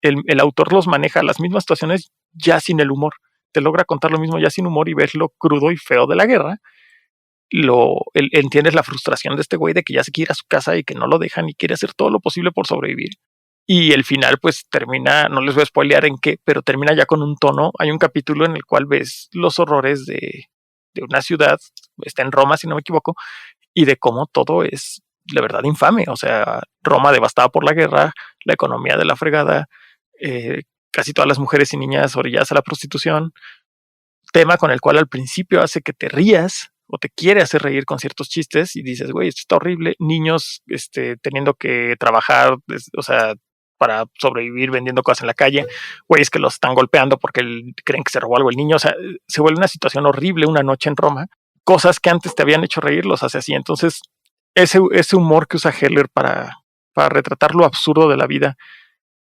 el autor los maneja las mismas situaciones ya sin el humor. Te logra contar lo mismo ya sin humor y ves lo crudo y feo de la guerra. Entiendes la frustración de este güey de que ya se quiere ir a su casa y que no lo dejan y quiere hacer todo lo posible por sobrevivir. Y el final pues termina, no les voy a spoilear en qué, pero termina ya con un tono. Hay un capítulo en el cual ves los horrores de una ciudad, está en Roma si no me equivoco, y de cómo todo es de verdad infame. O sea, Roma devastada por la guerra, la economía de la fregada, casi todas las mujeres y niñas orilladas a la prostitución, tema con el cual al principio hace que te rías o te quiere hacer reír con ciertos chistes y dices, güey, esto está horrible, niños teniendo que trabajar, o sea, para sobrevivir vendiendo cosas en la calle, güeyes que los están golpeando porque creen que se robó algo el niño, o sea, se vuelve una situación horrible una noche en Roma, cosas que antes te habían hecho reír los hace así. Entonces ese humor que usa Heller para retratar lo absurdo de la vida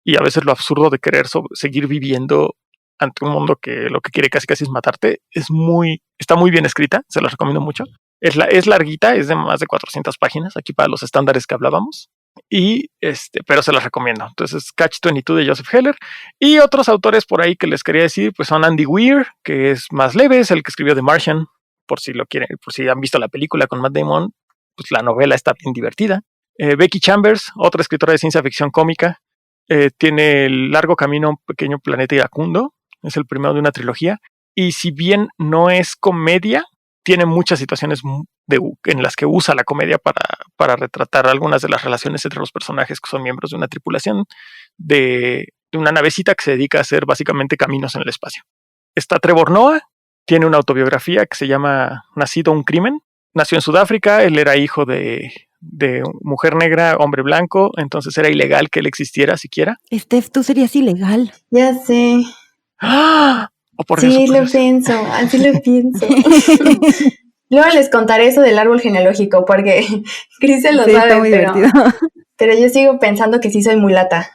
y a veces lo absurdo de querer seguir viviendo ante un mundo que lo que quiere casi es matarte, está muy bien escrita, se la recomiendo mucho. Es larguita, es de más de 400 páginas, aquí para los estándares que hablábamos, pero se las recomiendo. Entonces, Catch 22 de Joseph Heller, y otros autores por ahí que les quería decir, pues son Andy Weir, que es más leve, es el que escribió The Martian, por si lo quieren, por si han visto la película con Matt Damon, pues la novela está bien divertida. Becky Chambers, otra escritora de ciencia ficción cómica, tiene El largo camino a un pequeño planeta iracundo, es el primero de una trilogía, y si bien no es comedia, tiene muchas situaciones en las que usa la comedia para retratar algunas de las relaciones entre los personajes que son miembros de una tripulación de una navecita que se dedica a hacer básicamente caminos en el espacio. Está Trevor Noah, tiene una autobiografía que se llama Nacido un crimen. Nació en Sudáfrica, él era hijo de mujer negra, hombre blanco, entonces era ilegal que él existiera siquiera. Steph, tú serías ilegal. Ya sé. ¡Ah! Sí, lo pienso, así lo pienso. Luego les contaré eso del árbol genealógico, porque Chris se lo sabe, pero yo sigo pensando que sí soy mulata.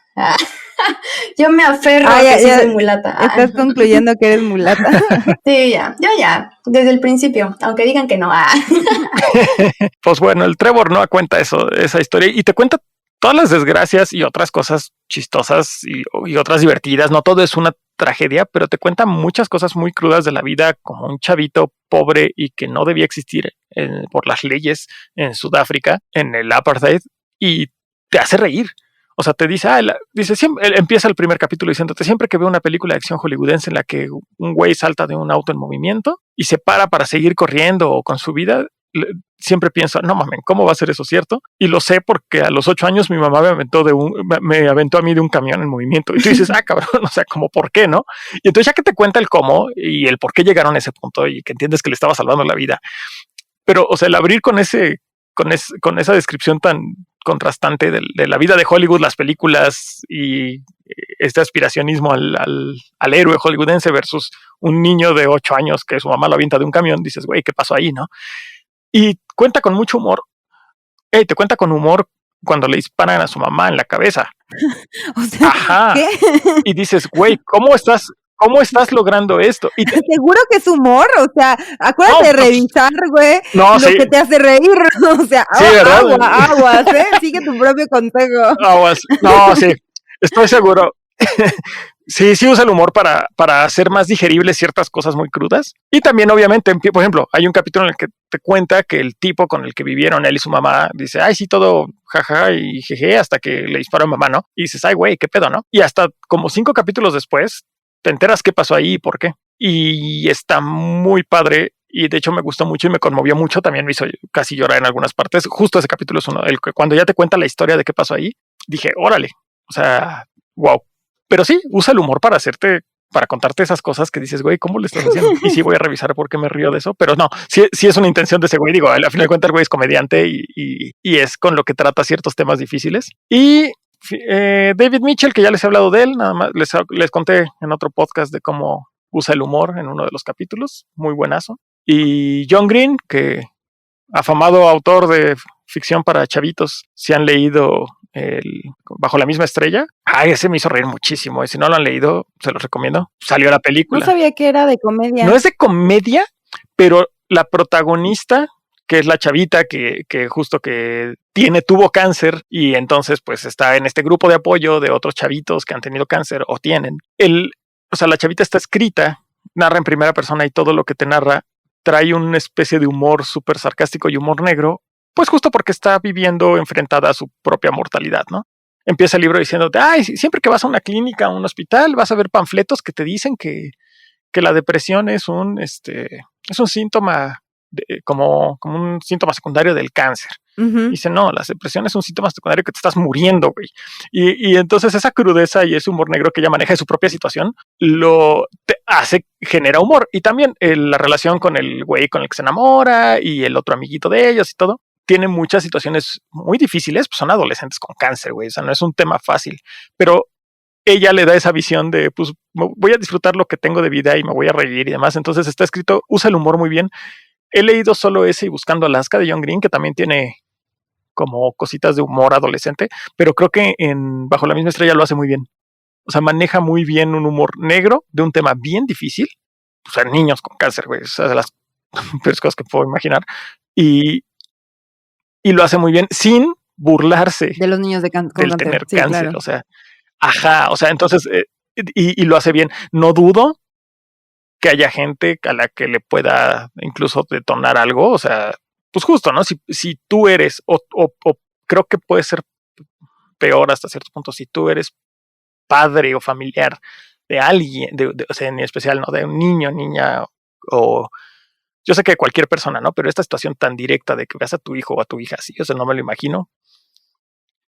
Yo me aferro a que sí soy mulata. Estás concluyendo que eres mulata. Sí, yo ya, desde el principio, aunque digan que no. Pues bueno, el Trevor Noah cuenta esa historia y te cuenta todas las desgracias y otras cosas chistosas y otras divertidas. No todo es una tragedia, pero te cuenta muchas cosas muy crudas de la vida, como un chavito pobre y que no debía existir por las leyes en Sudáfrica, en el apartheid, y te hace reír. O sea, te dice, siempre, empieza el primer capítulo diciéndote, siempre que veo una película de acción hollywoodense en la que un güey salta de un auto en movimiento y se para seguir corriendo o con su vida, siempre pienso, no mames, ¿cómo va a ser eso cierto? Y lo sé porque a los 8 años mi mamá me aventó a mí de un camión en movimiento. Y tú dices, cabrón, o sea, como ¿por qué, no? Y entonces ya que te cuenta el cómo y el por qué llegaron a ese punto y que entiendes que le estaba salvando la vida. Pero, o sea, el abrir con esa descripción tan contrastante de la vida de Hollywood, las películas y este aspiracionismo al héroe hollywoodense versus un niño de 8 años que su mamá lo avienta de un camión, dices, güey, ¿qué pasó ahí, no? Y cuenta con mucho humor. Te cuenta con humor cuando le disparan a su mamá en la cabeza. O sea, ajá. ¿qué? Y dices, güey, ¿cómo estás logrando esto? Y seguro que es humor, o sea, acuérdate de revisar, güey, lo que te hace reír, o sea, sí, aguas, sigue tu propio consejo. Aguas, no, sí, estoy seguro. Sí usa el humor para hacer más digeribles ciertas cosas muy crudas. Y también, obviamente, por ejemplo, hay un capítulo en el que te cuenta que el tipo con el que vivieron él y su mamá dice, ay, sí, todo jaja y jeje, hasta que le disparó a mamá, ¿no? Y dices, ay, güey, qué pedo, ¿no? Y hasta como 5 capítulos después, te enteras qué pasó ahí y por qué. Y está muy padre. Y de hecho me gustó mucho y me conmovió mucho. También me hizo casi llorar en algunas partes. Justo ese capítulo es uno, cuando ya te cuenta la historia de qué pasó ahí, dije, órale, o sea, wow. Pero sí, usa el humor para contarte esas cosas que dices, güey, ¿cómo le estás haciendo? Y sí voy a revisar por qué me río de eso, pero no, sí es una intención de ese güey. Digo, al final de cuentas el güey es comediante y es con lo que trata ciertos temas difíciles. Y David Mitchell, que ya les he hablado de él, nada más les conté en otro podcast de cómo usa el humor en uno de los capítulos, muy buenazo. Y John Green, que afamado autor de ficción para chavitos, si han leído Bajo la misma estrella, ese me hizo reír muchísimo, y si no lo han leído, se los recomiendo. Salió la película. No sabía que era de comedia. No es de comedia, pero la protagonista, que es la chavita que justo que tuvo cáncer y entonces pues está en este grupo de apoyo de otros chavitos que han tenido cáncer o tienen. O sea, la chavita está escrita, narra en primera persona y todo lo que te narra trae una especie de humor súper sarcástico y humor negro, pues justo porque está viviendo enfrentada a su propia mortalidad, ¿no? Empieza el libro diciéndote, siempre que vas a una clínica, a un hospital, vas a ver panfletos que te dicen que la depresión es un síntoma como un síntoma secundario del cáncer. Uh-huh. Dice, no, la depresión es un síntoma secundario que te estás muriendo, güey. Y entonces esa crudeza y ese humor negro que ella maneja de su propia situación genera humor. Y también la relación con el güey con el que se enamora y el otro amiguito de ellos y todo. Tiene muchas situaciones muy difíciles, pues son adolescentes con cáncer, güey. O sea, no es un tema fácil. Pero ella le da esa visión de, pues, voy a disfrutar lo que tengo de vida y me voy a reír y demás. Entonces está escrito, usa el humor muy bien. He leído solo ese y Buscando Alaska de John Green, que también tiene como cositas de humor adolescente, pero creo que en Bajo la misma estrella lo hace muy bien. O sea, maneja muy bien un humor negro de un tema bien difícil. O sea, niños con cáncer, güey, es de las peores cosas que puedo imaginar. Y lo hace muy bien sin burlarse de los niños del tener cáncer. Claro. O sea, entonces, y lo hace bien. No dudo que haya gente a la que le pueda incluso detonar algo, o sea, pues justo, ¿no? Si tú eres, o creo que puede ser peor hasta cierto punto, si tú eres padre o familiar de alguien, o sea, en especial, ¿no? De un niño, niña, o yo sé que cualquier persona, ¿no? Pero esta situación tan directa de que veas a tu hijo o a tu hija así, o sea, no me lo imagino.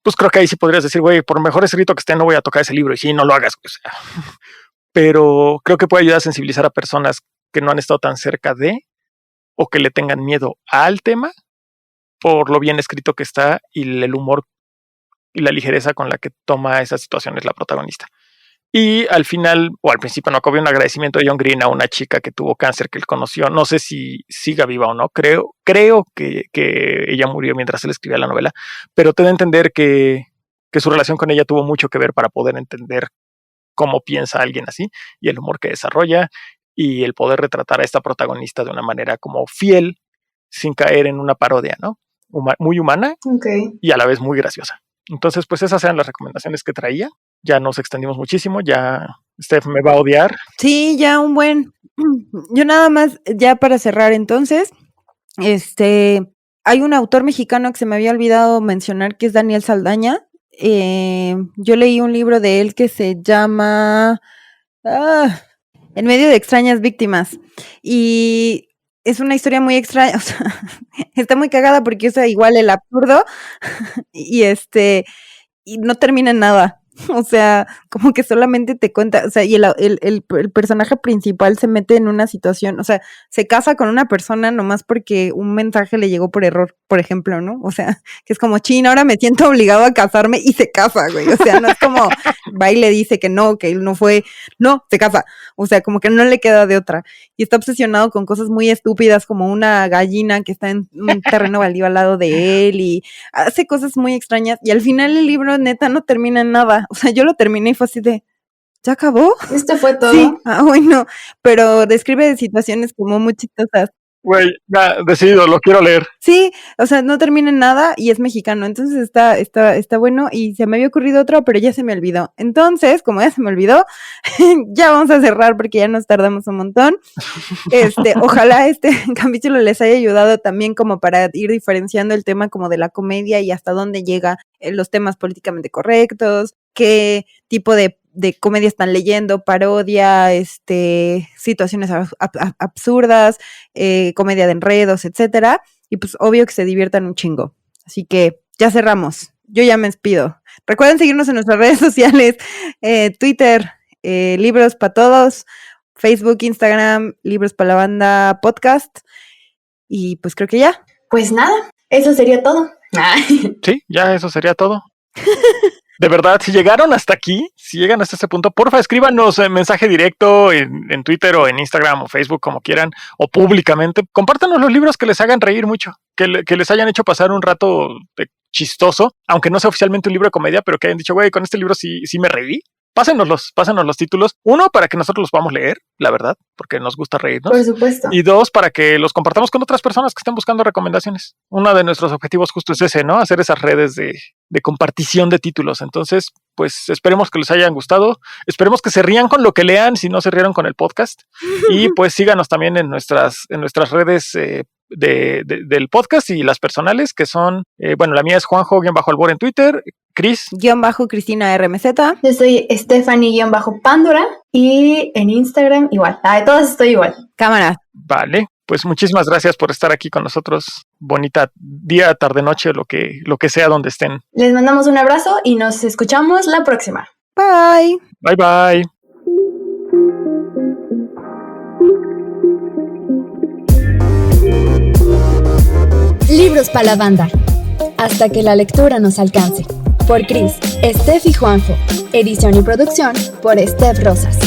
Pues creo que ahí sí podrías decir, güey, por mejor escrito que esté, no voy a tocar ese libro, y sí, no lo hagas, o sea. Pero creo que puede ayudar a sensibilizar a personas que no han estado tan cerca de, o que le tengan miedo al tema, por lo bien escrito que está y el humor y la ligereza con la que toma esas situaciones la protagonista. Y al final, o al principio, no acabó un agradecimiento de John Green a una chica que tuvo cáncer que él conoció. No sé si siga viva o no. Creo que ella murió mientras él escribía la novela, pero te da a entender que su relación con ella tuvo mucho que ver para poder entender cómo piensa alguien así y el humor que desarrolla y el poder retratar a esta protagonista de una manera como fiel, sin caer en una parodia, ¿no? Muy humana y a la vez muy graciosa. Entonces, pues esas eran las recomendaciones que traía. Ya nos extendimos muchísimo, ya Steph me va a odiar. Sí, ya un buen. Yo nada más, ya para cerrar entonces, hay un autor mexicano que se me había olvidado mencionar, que es Daniel Saldaña. Yo leí un libro de él que se llama En medio de extrañas víctimas. Y es una historia muy extraña, o sea, está muy cagada porque usa igual el absurdo y y no termina en nada. O sea, como que solamente te cuenta, o sea, y el personaje principal se mete en una situación, o sea, se casa con una persona nomás porque un mensaje le llegó por error, por ejemplo, ¿no? O sea, que es como, chin, ahora me siento obligado a casarme y se casa, güey. O sea, no es como, va y le dice que él no fue, no, se casa. O sea, como que no le queda de otra. Y está obsesionado con cosas muy estúpidas como una gallina que está en un terreno baldío al lado de él y hace cosas muy extrañas. Y al final el libro neta no termina en nada. O sea, yo lo terminé y fue así de, ¿ya acabó? ¿Esto fue todo? Sí, bueno, pero describe situaciones como muy chistosas. Güey, ya, decidido, lo quiero leer. Sí, o sea, no termina en nada y es mexicano, entonces está bueno y se me había ocurrido otro, pero ya se me olvidó. Entonces, como ya se me olvidó, ya vamos a cerrar porque ya nos tardamos un montón. Ojalá este capítulo les haya ayudado también como para ir diferenciando el tema como de la comedia y hasta dónde llega los temas políticamente correctos, qué tipo de comedia están leyendo, parodia, situaciones absurdas, comedia de enredos, etcétera, y pues obvio que se diviertan un chingo. Así que ya cerramos. Yo ya me despido. Recuerden seguirnos en nuestras redes sociales, Twitter, Libros para Todos, Facebook, Instagram, Libros para la Banda Podcast, y pues creo que ya. Pues nada, eso sería todo. Sí, ya eso sería todo. De verdad, si llegaron hasta aquí, si llegan hasta este punto, porfa, escríbanos mensaje directo en Twitter o en Instagram o Facebook, como quieran, o públicamente. Compártanos los libros que les hagan reír mucho, que les hayan hecho pasar un rato chistoso, aunque no sea oficialmente un libro de comedia, pero que hayan dicho, güey, con este libro sí me reí. Pásenos los títulos. Uno, para que nosotros los podamos leer, la verdad, porque nos gusta reírnos. Por supuesto. Y dos, para que los compartamos con otras personas que estén buscando recomendaciones. Uno de nuestros objetivos justo es ese, ¿no? Hacer esas redes de compartición de títulos. Entonces, pues esperemos que les hayan gustado. Esperemos que se rían con lo que lean, si no se rieron con el podcast. Y pues síganos también en nuestras redes del podcast y las personales, que son, la mía es Juanjo-Albor en Twitter, Cristina RMZ. Yo soy Stephanie-Pandora y en Instagram igual. De todas estoy igual. Cámara. Vale, pues muchísimas gracias por estar aquí con nosotros. Bonita día, tarde, noche, lo que sea donde estén. Les mandamos un abrazo y nos escuchamos la próxima. Bye. Bye, bye. Libros para la banda. Hasta que la lectura nos alcance. Por Cris, Steph y Juanjo. Edición y producción por Steph Rosas.